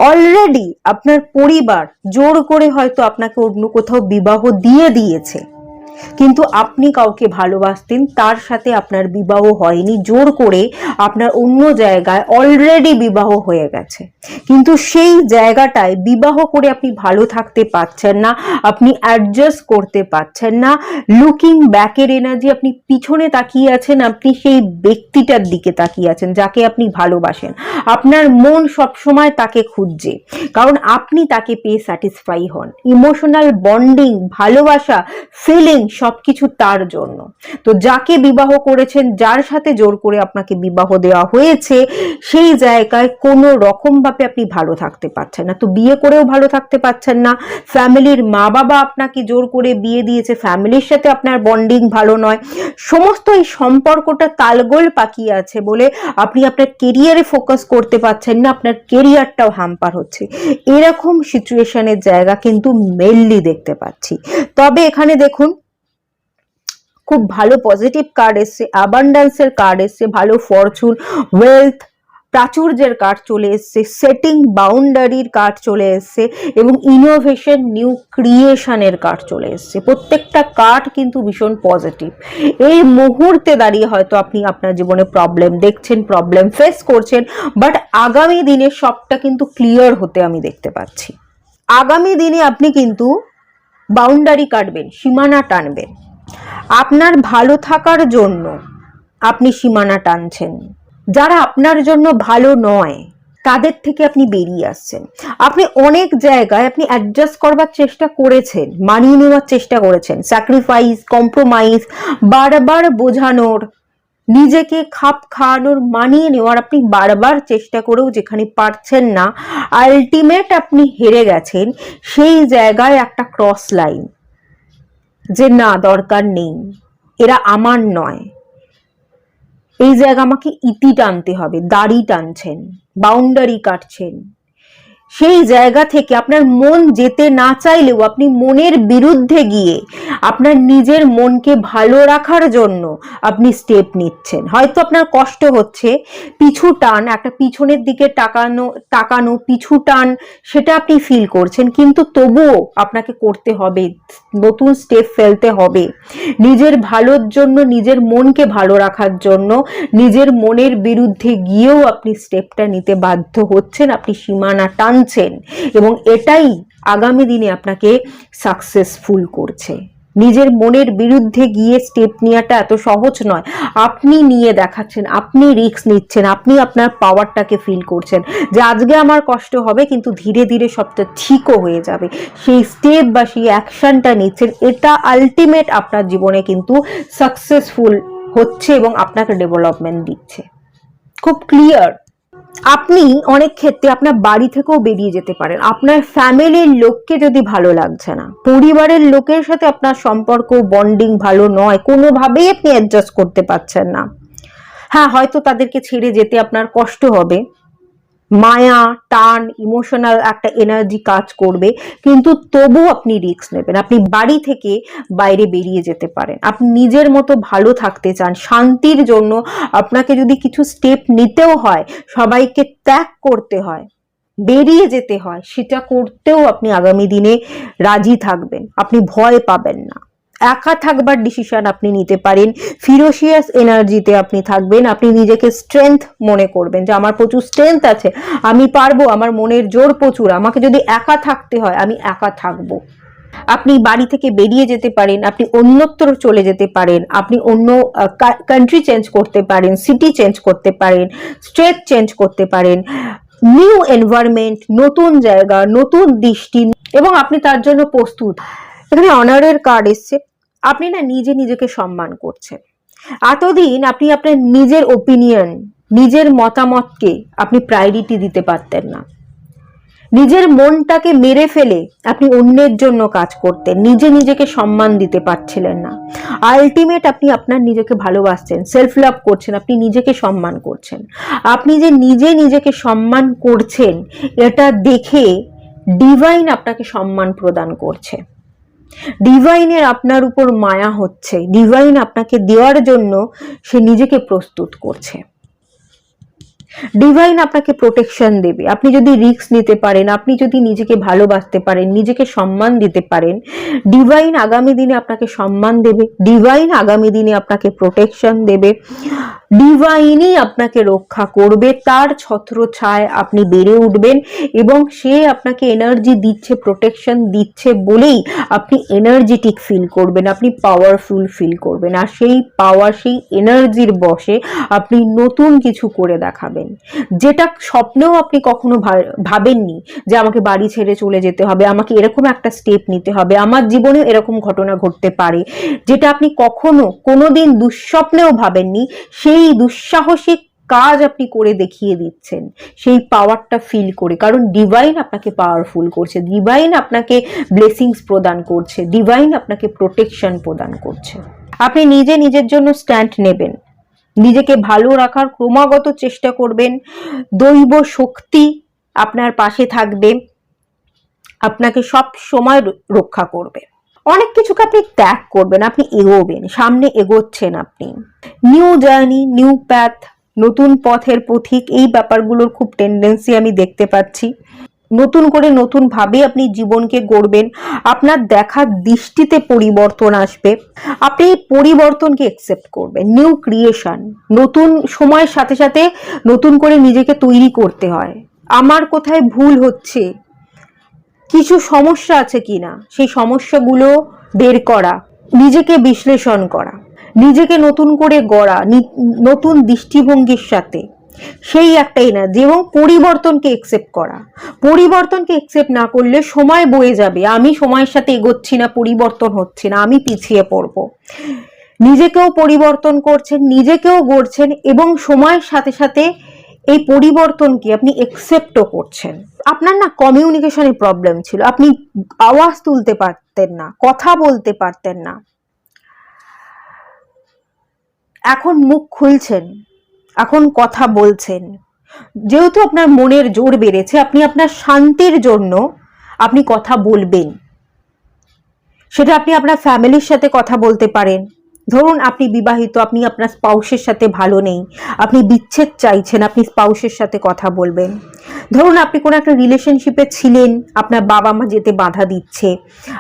অলরেডি আপনার পরিবার জোর করে হয়তো আপনাকে অন্য কোথাও বিবাহ দিয়ে দিয়েছে, কিন্তু আপনি কাউকে ভালোবাসতেন, তার সাথে আপনার বিবাহ হয়নি, জোর করে আপনার অন্য জায়গায় অলরেডি বিবাহ হয়ে গেছে, কিন্তু সেই জায়গাটায় বিবাহ করে আপনি ভালো থাকতে পারছেন না, আপনি অ্যাডজাস্ট করতে পারছেন না। লুকিং ব্যাকের এনার্জি, আপনি পিছনে তাকিয়ে আছেন, আপনি সেই ব্যক্তিটার দিকে তাকিয়ে আছেন যাকে আপনি ভালোবাসেন। আপনার মন সবসময় তাকে খুঁজছে, কারণ আপনি তাকে পেয়ে স্যাটিসফাই হন। ইমোশনাল বন্ডিং, ভালোবাসা, ফিলিং সবকিছু তার জন্য। তো যাকে বিবাহ করেছেন, যার সাথে জোর করে আপনাকে বিবাহ দেওয়া হয়েছে, সেই জায়গায় কোনো রকম ভাবে আপনি ভালো থাকতে পারছেন না। তো বিয়ে করেও ভালো থাকতে পারছেন না, ফ্যামিলির মা বাবা আপনাকে জোর করে বিয়ে দিয়েছে, ফ্যামিলির সাথে আপনার বন্ডিং ভালো নয়, সমস্ত এই সম্পর্কটা তালগোল পাকিয়ে আছে বলে আপনি আপনার কেরিয়ারে ফোকাস করতে পারছেন না, আপনার কেরিয়ারটাও হ্যাম্পার হচ্ছে। এরকম সিচুয়েশনের জায়গা কিন্তু মেনলি দেখতে পাচ্ছি। তবে এখানে দেখুন, খুব ভালো পজিটিভ কার্ড এসছে, অ্যাবান্ড্যান্সের কার্ড এসছে, ভালো ফরচুন, ওয়েলথ, প্রাচুর্যের কার্ড চলে এসছে, সেটিং বাউন্ডারির কার্ড চলে এসছে, এবং ইনোভেশন, নিউ ক্রিয়েশনের কার্ড চলে এসছে। প্রত্যেকটা কার্ড কিন্তু ভীষণ পজিটিভ। এই মুহূর্তে দাঁড়িয়ে হয়তো আপনি আপনার জীবনে প্রবলেম দেখছেন, প্রবলেম ফেস করছেন, বাট আগামী দিনে সবটা কিন্তু ক্লিয়ার হতে আমি দেখতে পাচ্ছি। আগামী দিনে আপনি কিন্তু বাউন্ডারি কাটবেন, সীমানা টানবেন। আপনার ভালো থাকার জন্য আপনি সীমানা টানছেন, যারা আপনার জন্য ভালো নয় তাদের থেকে আপনি বেরিয়ে আসছেন। আপনি অনেক জায়গায় আপনি অ্যাডজাস্ট করবার চেষ্টা করেছেন, মানিয়ে নেওয়ার চেষ্টা করেছেন, স্যাক্রিফাইস, কম্প্রোমাইজ, বারবার বোঝানোর, নিজেকে খাপ খাওয়ানোর, মানিয়ে নেওয়ার আপনি বারবার চেষ্টা করেও যেখানে পারছেন না, আলটিমেট আপনি হেরে গেছেন। সেই জায়গায় একটা ক্রস লাইন, যে না, দরকার নেই, এরা আমার নয়, এই জায়গা আমাকে ইতি টানতে হবে, দাড়ি টানছেন, বাউন্ডারি কাটছেন। সেই জায়গা থেকে আপনার মন যেতে না চাইলেও আপনি মনের বিরুদ্ধে গিয়ে আপনার নিজের মনকে ভালো রাখার জন্য আপনি স্টেপ নিচ্ছেন। হয়তো আপনার কষ্ট হচ্ছে, পিছু টান, একটা পিছনের দিকে তাকানো পিছু টান, সেটা আপনি ফিল করছেন, কিন্তু তবুও আপনাকে করতে হবে, নতুন স্টেপ ফেলতে হবে। নিজের ভালোর জন্য, নিজের মনকে ভালো রাখার জন্য নিজের মনের বিরুদ্ধে গিয়েও আপনি স্টেপটা নিতে বাধ্য হচ্ছেন, আপনি সীমানা টানছেন, এবং এটাই আগামী দিনে আপনাকে সাকসেসফুল করছে। নিজের মনের বিরুদ্ধে গিয়ে স্টেপ নেওয়াটা এত সহজ নয়। আপনি নিয়ে দেখাচ্ছেন, আপনি রিস্ক নিচ্ছেন, আপনি আপনার পাওয়ারটাকে ফিল করছেন যে আজকে আমার কষ্ট হবে, কিন্তু ধীরে ধীরে সবটা ঠিকও হয়ে যাবে। সেই স্টেপ বা সেই অ্যাকশনটা নিচ্ছেন, এটা আলটিমেট আপনার জীবনে কিন্তু সাকসেসফুল হচ্ছে এবং আপনাকে ডেভেলপমেন্ট দিচ্ছে। খুব ক্লিয়ার। আপনি অনেক ক্ষেত্রে আপনার বাড়ি থেকেও বেরিয়ে যেতে পারেন। আপনার ফ্যামিলির লোককে যদি ভালো লাগছে না, পরিবারের লোকের সাথে আপনার সম্পর্ক, বন্ডিং ভালো নয়, কোনোভাবেই আপনি অ্যাডজাস্ট করতে পারছেন না। হ্যাঁ, হয়তো তাদেরকে ছেড়ে যেতে আপনার কষ্ট হবে, মায়া, টান, ইমোশনাল একটা এনার্জি কাজ করবে, কিন্তু তবু আপনি রিস্ক নেবেন। আপনি বাড়ি থেকে বাইরে বেরিয়ে যেতে পারেন। আপনি নিজের মতো ভালো থাকতে চান, শান্তির জন্য আপনাকে যদি কিছু স্টেপ নিতেও হয়, সবাইকে ত্যাগ করতে হয়, বেরিয়ে যেতে হয়, সেটা করতেও আপনি আগামী দিনে রাজি থাকবেন, আপনি ভয় পাবেন না। একা থাকবার ডিসিশন আপনি নিতে পারেন, ফিরোসিয়াস এনার্জিতে আপনি থাকবেন, আপনি নিজেকে স্ট্রেংথ মনে করবেন যে আমার প্রচুর স্ট্রেংথ আছে, আমি পারবো, আমার মনের জোর প্রচুর, আমাকে যদি একা থাকতে হয় আমি একা থাকবো। আপনি বাড়ি থেকে বেরিয়ে যেতে পারেন, আপনি অন্যত্র চলে যেতে পারেন, আপনি অন্য কান্ট্রি চেঞ্জ করতে পারেন, সিটি চেঞ্জ করতে পারেন, স্টেট চেঞ্জ করতে পারেন, নিউ এনভায়রনমেন্ট, নতুন জায়গা, নতুন দৃষ্টি, এবং আপনি তার জন্য প্রস্তুত। এখানে অনারের কার্ড এসছে। আপনি না নিজে নিজেকে সম্মান করছেন। এতদিন আপনি আপনার নিজের ওপিনিয়ন, নিজের মতামতকে আপনি প্রায়োরিটি দিতে পারতেন না, নিজের মনটাকে মেরে ফেলে আপনি অন্যের জন্য কাজ করতেন, নিজেকে সম্মান দিতে পারছিলেন না। আলটিমেট আপনি আপনার নিজেকে ভালোবাসছেন, সেলফ লাভ করছেন, আপনি নিজেকে সম্মান করছেন। আপনি যে নিজেকে সম্মান করছেন এটা দেখে ডিভাইন আপনাকে সম্মান প্রদান করছে। ডিভাইনের আপনার উপর মায়া হচ্ছে, ডিভাইন আপনাকে দেওয়ার জন্য সে নিজেকে প্রস্তুত করছে। ডিভাইন আপনাকে প্রোটেকশন দেবে। আপনি যদি রিস্ক নিতে পারেন, আপনি যদি নিজেকে ভালোবাসতে পারেন, নিজেকে সম্মান দিতে পারেন, ডিভাইন আগামী দিনে আপনাকে সম্মান দেবে, ডিভাইন আগামী দিনে আপনাকে প্রোটেকশন দেবে, ডিভাইনই আপনাকে রক্ষা করবে। তার ছত্রছায়ায় আপনি বেড়ে উঠবেন এবং সে আপনাকে এনার্জি দিচ্ছে, প্রোটেকশন দিচ্ছে বলেই আপনি এনার্জেটিক ফিল করবেন, আপনি পাওয়ারফুল ফিল করবেন। আর সেই পাওয়ার, সেই এনার্জির বশে আপনি নতুন কিছু করে দেখাবেন, যেটা স্বপ্নেও আপনি কখনো ভাবেননি যে আমাকে বাড়ি ছেড়ে চলে যেতে হবে, আমাকে এরকম একটা স্টেপ নিতে হবে, আমার জীবনেও এরকম ঘটনা ঘটতে পারে, যেটা আপনি কখনো কোনোদিন দুঃস্বপ্নেও ভাবেননি, সেই দুঃসাহসিক কাজ আপনি করে দেখিয়ে দিচ্ছেন সেই পাওয়ারটা ফিল করে। কারণ ডিভাইন আপনাকে পাওয়ারফুল করছে, ডিভাইন আপনাকে ব্লেসিংস প্রদান করছে, ডিভাইন আপনাকে প্রোটেকশন প্রদান করছে। আপনি নিজের জন্য স্ট্যান্ড নেবেন, নিজেকে ভালো রাখার ক্রমাগত চেষ্টা করবেন, দৈব শক্তি আপনার পাশে থাকবে, আপনাকে সব সময় রক্ষা করবে। অনেক কিছুকে আপনি ত্যাগ করবেন, আপনি এগোবেন, সামনে এগোচ্ছেন আপনি। নিউ জার্নি, নিউ প্যাথ, নতুন পথের পথিক, এই ব্যাপারগুলোর খুব টেন্ডেন্সি আমি দেখতে পাচ্ছি। নতুন করে নতুন ভাবে আপনি জীবনকে গড়বেন, আপনার দেখার দৃষ্টিতে পরিবর্তন আসবে, আপনি এই পরিবর্তনকে একসেপ্ট করবেন। নিউ ক্রিয়েশন, নতুন সময়ের সাথে সাথে নতুন করে নিজেকে তৈরি করতে হয়। আমার কোথায় ভুল হচ্ছে, কিছু সমস্যা আছে কিনা, সেই সমস্যাগুলো বের করা, নিজেকে বিশ্লেষণ করা, নিজেকে নতুন করে গড়া, নতুন দৃষ্টিভঙ্গির সাথে, সেই একটা এনার্জি। এবং পরিবর্তনকে একসেপ্ট করা, পরিবর্তনকে একসেপ্ট না করলে সময় বয়ে যাবে, আমি সময়ের সাথে এগোচ্ছি না, পরিবর্তন হচ্ছে না, আমি পিছিয়ে পড়ব। নিজেকেও পরিবর্তন করছেন, নিজেকেও গড়ছেন এবং সময়ের সাথে সাথে এই পরিবর্তনকে আপনি একসেপ্টও করছেন। আপনার না কমিউনিকেশনের প্রবলেম ছিল, আপনি আওয়াজ তুলতে পারতেন না, কথা বলতে পারতেন না, এখন মুখ খুলছেন, এখন কথা বলছেন। যেহেতু আপনার মনের জোর বেড়েছে, আপনি আপনার শান্তির জন্য আপনি কথা বলবেন। সেটা আপনি আপনার ফ্যামিলির সাথে কথা বলতে পারেন। ধরুন আপনি বিবাহিত, আপনি আপনার স্পাউসের সাথে ভালো নেই, আপনি বিচ্ছেদ চাইছেন, আপনি স্পাউসের সাথে কথা বলবেন। ধরুন আপনি কোনো একটা রিলেশনশিপে ছিলেন, আপনার বাবা মা যেতে বাধা দিচ্ছে,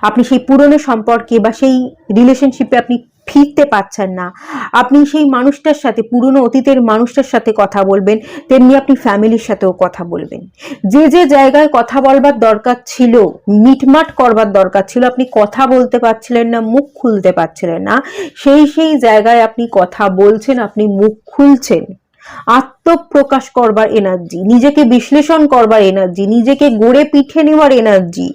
আপনি সেই পুরনো সম্পর্কে বা সেই রিলেশনশিপে আপনি ফিরতে পারছেন না, আপনি সেই মানুষটার সাথে, পুরনো অতীতের মানুষটার সাথে কথা বলবেন, তেমনি আপনি ফ্যামিলির সাথেও কথা বলবেন। যে জায়গায় কথা বলবার দরকার ছিল, মিটমাট করবার দরকার ছিল, আপনি কথা বলতে পারছিলেন না, মুখ খুলতে পারছিলেন না, সেই জায়গায় আপনি কথা বলছেন, আপনি মুখ খুলছেন। আত্মপ্রকাশ করবার এনার্জি, নিজেকে বিশ্লেষণ করবার এনার্জি, নিজেকে গড়ে পিঠে নেওয়ার এনার্জি,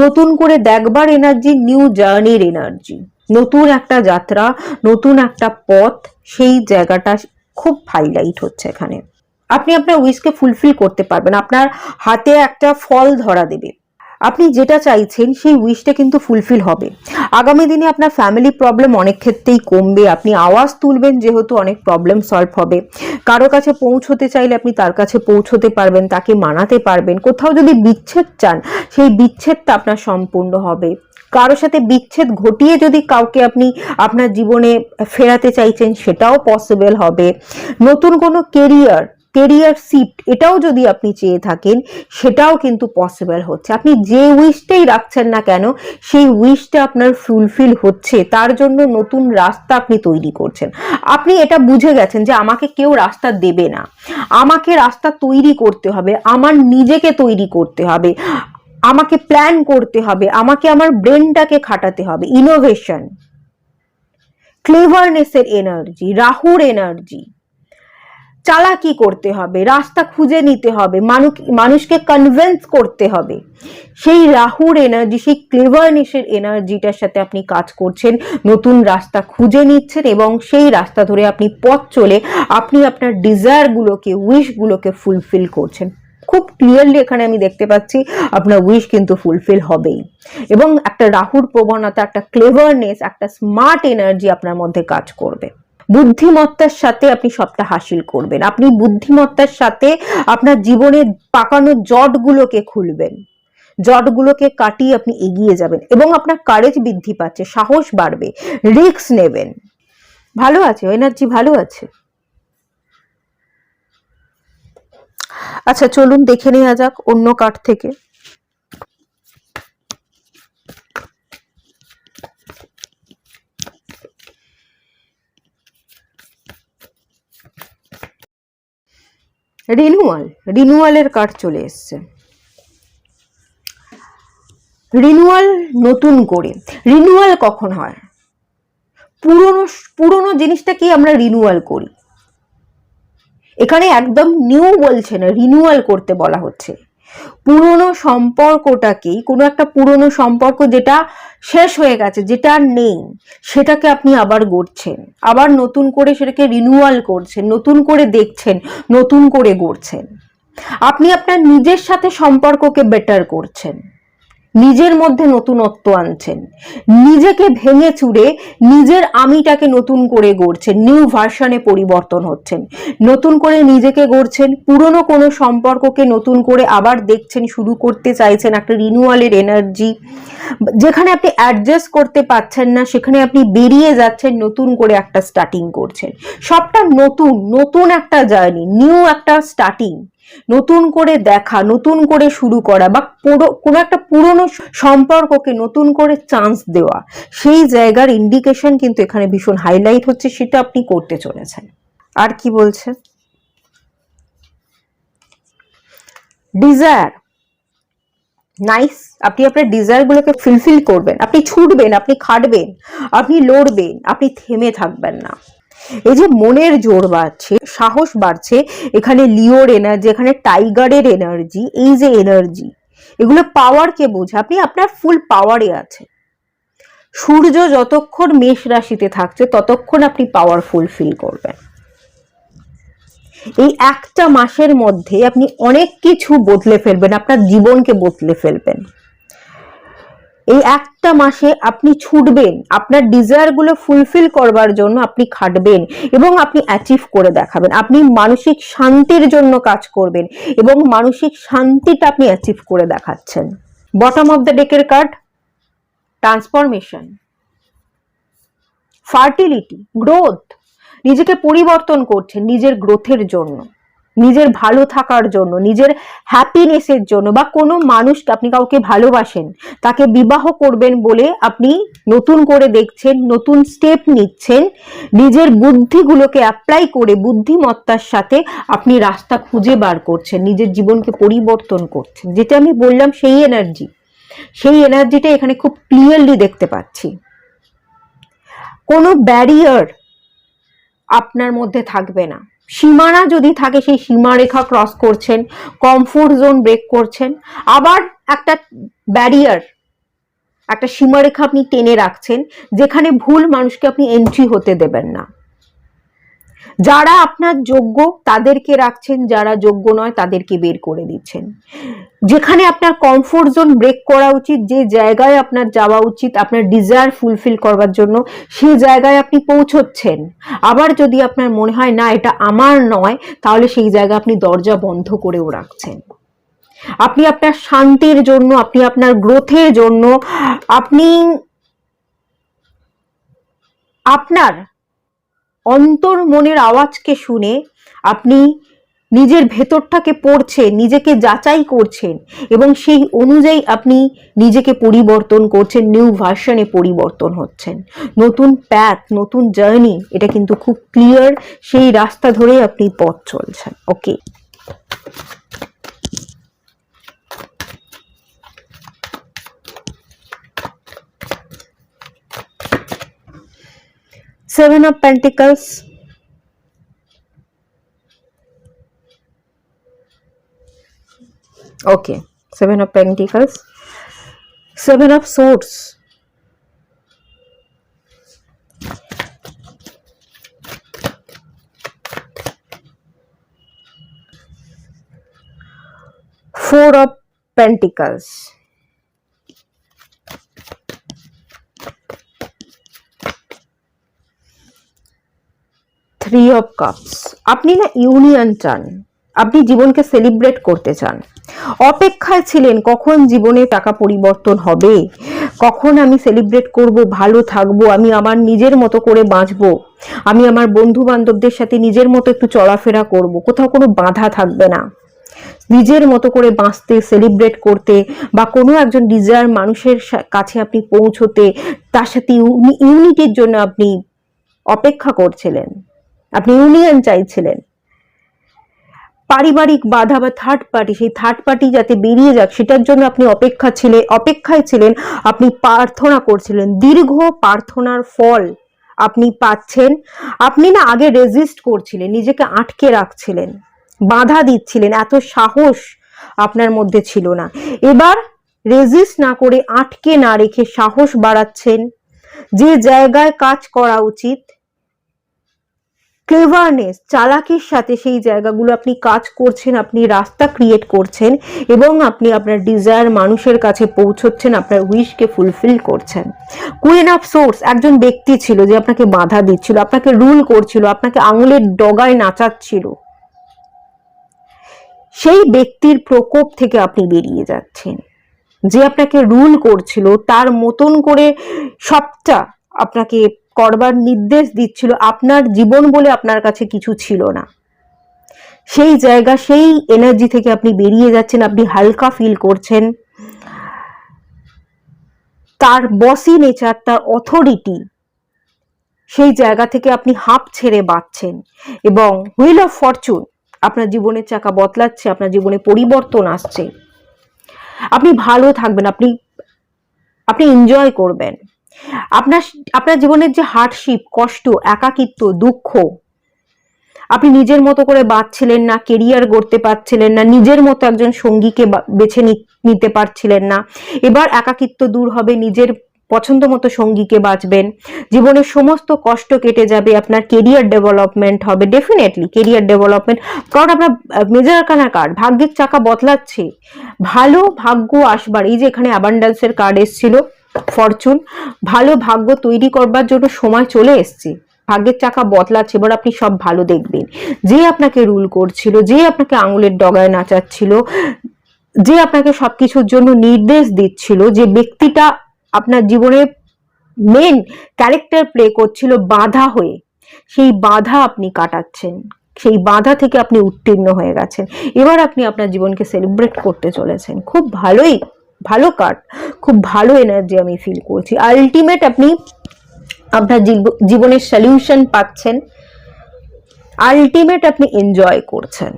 নতুন করে দেখবার এনার্জি, নিউ জার্নির এনার্জি, নতুন একটা যাত্রা, নতুন একটা পথ, সেই জায়গাটা খুব হাইলাইট হচ্ছে এখানে। আপনি আপনার উইশকে ফুলফিল করতে পারবেন, আপনার হাতে একটা ফল ধরা দেবে, আপনি যেটা চাইছেন সেই উইশটা কিন্তু ফুলফিল হবে। আগামী দিনে আপনার ফ্যামিলি প্রবলেম অনেক ক্ষেত্রেই কমবে, আপনি আওয়াজ তুলবেন যেহেতু অনেক প্রবলেম সলভ হবে। কারো কাছে পৌঁছতে চাইলে আপনি তার কাছে পৌঁছতে পারবেন, তাকে মানাতে পারবেন। কোথাও যদি বিচ্ছেদ চান, সেই বিচ্ছেদটা আপনার সম্পূর্ণ হবে। কারো সাথে বিচ্ছেদ ঘটিয়ে যদি কাউকে আপনি আপনার জীবনে ফেরাতে চাইছেন, সেটাও পসিবল হবে। নতুন কোনো কেরিয়ার শিফট, এটাও যদি আপনি চেয়ে থাকেন, সেটাও কিন্তু পসিবল হচ্ছে। আপনি যে উইশটাই রাখছেন না কেন, সেই উইশটা আপনার ফুলফিল হচ্ছে, তার জন্য নতুন রাস্তা আপনি তৈরি করছেন। আপনি এটা বুঝে গেছেন যে আমাকে কেউ রাস্তা দেবে না, আমাকে রাস্তা তৈরি করতে হবে, আমার নিজেকে তৈরি করতে হবে, আমাকে প্ল্যান করতে হবে, আমাকে আমার ব্রেনটাকে খাটাতে হবে। ইনোভেশন, ক্লেভারনেসের এনার্জি, রাহুর এনার্জি, চালাকি করতে হবে, রাস্তা খুঁজে নিতে হবে, মানুষকে কনভিন্স করতে হবে। সেই রাহুর এনার্জি, সেই ক্লেভারনেসের এনার্জিটার সাথে আপনি কাজ করছেন, নতুন রাস্তা খুঁজে নিচ্ছেন এবং সেই রাস্তা ধরে আপনি পথ চলে আপনি আপনার ডিজায়ারগুলোকে, উইশগুলোকে ফুলফিল করছেন। খুব ক্লিয়ারলি এখানে আমি দেখতে পাচ্ছি আপনার উইশ কিন্তু ফুলফিল হবেই, এবং একটা রাহুর প্রবণতা, একটা ক্লেভারনেস, একটা স্মার্ট এনার্জি আপনার মধ্যে কাজ করবে। বুদ্ধিমত্তার সাথে আপনি সবটা হাসিল করবেন, আপনি বুদ্ধিমত্তার সাথে আপনার জীবনের পাকানো জটগুলোকে খুলবেন, জটগুলোকে কাটিয়ে আপনি এগিয়ে যাবেন, এবং আপনার কারেজ বৃদ্ধি পাচ্ছে, সাহস বাড়বে, রিস্ক নেবেন। ভালো আছে, এনার্জি ভালো আছে। আচ্ছা চলুন দেখে নেওয়া যাক অন্য কার্ড থেকে। রিনুয়ালের কার্ড চলে এসছে। রিনুয়াল, নতুন করে রিনুয়াল কখন হয়? পুরনো জিনিসটাকে আমরা রিনুয়াল করি, এখানে একদম নিউ বলছে না, রিনুয়াল করতে বলা হচ্ছে। পুরনো সম্পর্কটাকেই, কোনো একটা পুরনো সম্পর্ক যেটা শেষ হয়ে গেছে, যেটা আর নেই, সেটাকে আপনি আবার গড়ছেন, আবার নতুন করে সেটাকে রিনুয়াল করছেন, নতুন করে দেখছেন, নতুন করে গড়ছেন। আপনি আপনার নিজের সাথে সম্পর্ককে বেটার করছেন, নিজের মধ্যে নতুনত্ব আনছেন, নিজেকে ভেঙে চুরে নিজের আমিটাকে নতুন করে গড়ছেন, নিউ ভার্সনে পরিবর্তন হচ্ছেন, নতুন করে নিজেকে গড়ছেন, পুরনো কোনো সম্পর্ককে নতুন করে আবার দেখছেন, শুরু করতে চাইছেন, একটা রিনিউয়ালের এনার্জি। যেখানে আপনি অ্যাডজাস্ট করতে পারছেন না সেখানে আপনি বেরিয়ে যাচ্ছেন, নতুন করে একটা স্টার্টিং করছেন, সবটা নতুন, নতুন একটা জার্নি, নিউ একটা স্টার্টিং, নতুন করে দেখা, নতুন করে শুরু করা, বা কোনো একটা পুরনো সম্পর্ককে নতুন করে চান্স দেওয়া, সেই জায়গার ইন্ডিকেশন কিন্তু এখানে ভীষণ হাইলাইট হচ্ছে, সেটা আপনি করতে চলেছেন। আর কি বলছে? Desire, nice. আপনি আপনার ডিজায়ার গুলোকে ফুলফিল করবেন, আপনি ছুটবেন, আপনি খাটবেন, আপনি লড়বেন, আপনি থেমে থাকবেন না। এই যে মনের জোর বাড়ছে, সাহস বাড়ছে, এখানে লিওর এনার্জি, এখানে টাইগারের এনার্জি, এই যে এনার্জি, এগুলো পাওয়ারকে বোঝে। আপনি আপনার ফুল পাওয়ারে আছে। সূর্য যতক্ষণ মেষ রাশিতে থাকছে ততক্ষণ আপনি পাওয়ারফুল ফিল করবেন। এই একটা মাসের মধ্যে আপনি অনেক কিছু বদলে ফেলবেন, আপনার জীবনকে বদলে ফেলবেন। এই একটা মাসে আপনি ছুটবেন, আপনার ডিজায়ার গুলো ফুলফিল করবার জন্য আপনি খাটবেন, এবং আপনি অ্যাচিভ করে দেখাবেন। আপনি মানসিক শান্তির জন্য কাজ করবেন, এবং মানসিক শান্তিটা আপনি অ্যাচিভ করে দেখাচ্ছেন। বটম অফ দ্য ডেকের কার্ড, ট্রান্সফরমেশন, ফার্টিলিটি, গ্রোথ, নিজেকে পরিবর্তন করছেন নিজের গ্রোথের জন্য, নিজের ভালো থাকার জন্য, নিজের হ্যাপিনেসের জন্য, বা কোনো মানুষকে, আপনি কাউকে ভালোবাসেন, তাকে বিবাহ করবেন বলে আপনি নতুন করে দেখছেন, নতুন স্টেপ নিচ্ছেন, নিজের বুদ্ধিগুলোকে অ্যাপ্লাই করে বুদ্ধিমত্তার সাথে আপনি রাস্তা খুঁজে বার করছেন, নিজের জীবনকে পরিবর্তন করছেন। যেটা আমি বললাম সেই এনার্জি, সেই এনার্জিটা এখানে খুব ক্লিয়ারলি দেখতে পাচ্ছি। কোনো ব্যারিয়ার আপনার মধ্যে থাকবে না, সীমানা যদি থাকে সেই সীমারেখা ক্রস করছেন, কমফোর্ট জোন ব্রেক করছেন, আবার একটা ব্যারিয়ার, একটা সীমারেখা আপনি টেনে রাখছেন, যেখানে ভুল মানুষকে আপনি এন্ট্রি হতে দেবেন না। যারা আপনার যোগ্য তাদেরকে রাখছেন, যারা যোগ্য নয় তাদেরকে বের করে দিচ্ছেন। যেখানে আপনার কমফোর্ট জোন ব্রেক করা উচিত, যে জায়গায় আপনার যাওয়া উচিত আপনার ডিজায়ার ফুলফিল করবার জন্য, সেই জায়গায় আপনি পৌঁছচ্ছেন। আবার যদি আপনার মনে হয় না এটা আমার নয়, তাহলে সেই জায়গা আপনি দরজা বন্ধ করেও রাখছেন। আপনি আপনার শান্তির জন্য, আপনি আপনার গ্রোথের জন্য, আপনি আপনার অন্তর মনের আওয়াজকে শুনে আপনি নিজের ভেতরটাকে পড়ছেন, নিজেকে যাচাই করছেন, এবং সেই অনুযায়ী আপনি নিজেকে পরিবর্তন করছেন, নিউ ভার্সনে পরিবর্তন হচ্ছেন, নতুন প্যাথ, নতুন জার্নি, এটা কিন্তু খুব ক্লিয়ার, সেই রাস্তা ধরে আপনি পথ চলছেন। ওকে, Seven of Pentacles, okay, Seven of Pentacles, Seven of Swords, 4 of Pentacles, three of cups. আপনি না ইউনিয়ন চান, আপনি জীবনকে সেলিব্রেট করতে চান। অপেক্ষায় ছিলেন কখন জীবনে টাকা পরিবর্তন হবে, কখন আমি সেলিব্রেট করব, ভালো থাকবো, আমি আমার নিজের মতো করে বাঁচবো, আমি আমার বন্ধু বান্ধবদের সাথে নিজের মতো একটু চলাফেরা করব, কোথাও কোনো বাধা থাকবে না, নিজের মতো করে বাঁচতে, সেলিব্রেট করতে, বা কোনো একজন ডিজায়ার মানুষের কাছে আপনি পৌঁছতে, তার সাথে ইউনিটির জন্য আপনি অপেক্ষা করছিলেন, আপনি ইউনিয়ন চাইছিলেন। পারিবারিক বাধা বা থার্ড পার্টি, সেই থার্ড পার্টি যাতে বেরিয়ে যাক সেটার জন্য আপনি অপেক্ষায় ছিলেন, আপনি প্রার্থনা করছিলেন, দীর্ঘ প্রার্থনার ফল আপনি পাচ্ছেন। আপনি না আগে রেজিস্ট করছিলেন, নিজেকে আটকে রাখছিলেন, বাধা দিচ্ছিলেন, এত সাহস আপনার মধ্যে ছিল না। এবার রেজিস্ট না করে, আটকে না রেখে সাহস বাড়াচ্ছেন। যে জায়গায় কাজ করা উচিত, ক্লেভারনেস, চালাকির সাথে সেই জায়গাগুলো আপনি কাজ করছেন, আপনি রাস্তা ক্রিয়েট করছেন এবং আপনি আপনার ডিজায়ার মানুষের কাছে পৌঁছচ্ছেন, আপনার উইশকে ফুলফিল করছেন। কুইন অফ সোর্স, একজন ব্যক্তি ছিল যে আপনাকে বাধা দিচ্ছিল, আপনাকে রুল করছিল, আপনাকে আঙুলের ডগায় নাচাচ্ছিল। সেই ব্যক্তির প্রকোপ থেকে আপনি বেরিয়ে যাচ্ছেন। যে আপনাকে রুল করছিল তার মতন করে সবটা আপনাকে করবার নির্দেশ দিচ্ছিল, আপনার জীবন বলে আপনার কাছে কিছু ছিল না। সেই জায়গা, সেই এনার্জি থেকে আপনি বেরিয়ে যাচ্ছেন, আপনি হালকা ফিল করছেন। তার বসি নেচার, তার অথরিটি, সেই জায়গা থেকে আপনি হাঁপ ছেড়ে বাঁচছেন এবং হুইল অফ ফরচুন আপনার জীবনের চাকা বদলাচ্ছে, আপনার জীবনে পরিবর্তন আসছে। আপনি ভালো থাকবেন, আপনি এনজয় করবেন। আপনার জীবনের যে হার্ডশিপ, কষ্ট, একাকিত্ব, দুঃখ, আপনি নিজের মতো করে বাঁচছিলেন না, কেরিয়ার গড়তে পারছিলেন না, নিজের মতো একজন সঙ্গীকে বেছে নিতে পারছিলেন না। এবার একাকিত্ব দূর হবে, নিজের পছন্দ মতো সঙ্গীকে বাঁচবেন, জীবনের সমস্ত কষ্ট কেটে যাবে, আপনার কেরিয়ার ডেভেলপমেন্ট হবে, ডেফিনেটলি কেরিয়ার ডেভেলপমেন্ট। কারণ আপনার মেজর আরকানা কার্ড, ভাগ্যের চাকা বদলাচ্ছে, ভালো ভাগ্য আসবার, এই যে এখানে অ্যাবান্ডেন্সের কার্ড এসেছিল, ফরচুন, ভালো ভাগ্য তৈরি করবার জন্য সময় চলে এসছে, ভাগ্যের চাকা বদলাচ্ছে। এবার আপনি সব ভালো দেখবেন। যে আপনাকে রুল করছিল, যে আপনাকে আঙুলের ডগায় নাচাচ্ছিল, যে আপনাকে সবকিছুর জন্য নির্দেশ দিচ্ছিল, যে ব্যক্তিটা আপনার জীবনে মেন ক্যারেক্টার প্লে করছিল বাধা হয়ে, সেই বাধা আপনি কাটাচ্ছেন, সেই বাধা থেকে আপনি উত্তীর্ণ হয়ে গেছেন। এবার আপনি আপনার জীবনকে সেলিব্রেট করতে চলেছেন। খুব ভালো কার্ড, খুব ভালো এনার্জি আমি ফিল করছি। আলটিমেট আপনি আপনার জীবনের সলিউশন পাচ্ছেন, আলটিমেট আপনি এনজয় করছেন।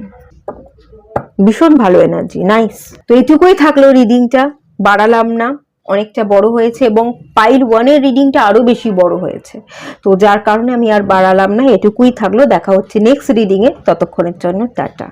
ভীষণ ভালো এনার্জি, নাইস। তো এইটুকুই থাকলো রিডিংটা, বাড়ালাম না, অনেকটা বড় হয়েছে এবং পাইল 1 এর রিডিংটা আরো বেশি বড় হয়েছে, তো যার কারণে আমি আর বাড়ালাম না, এটুকুই থাকলো। দেখা হচ্ছে নেক্সট রিডিং এ, ততক্ষণের জন্য টাটা।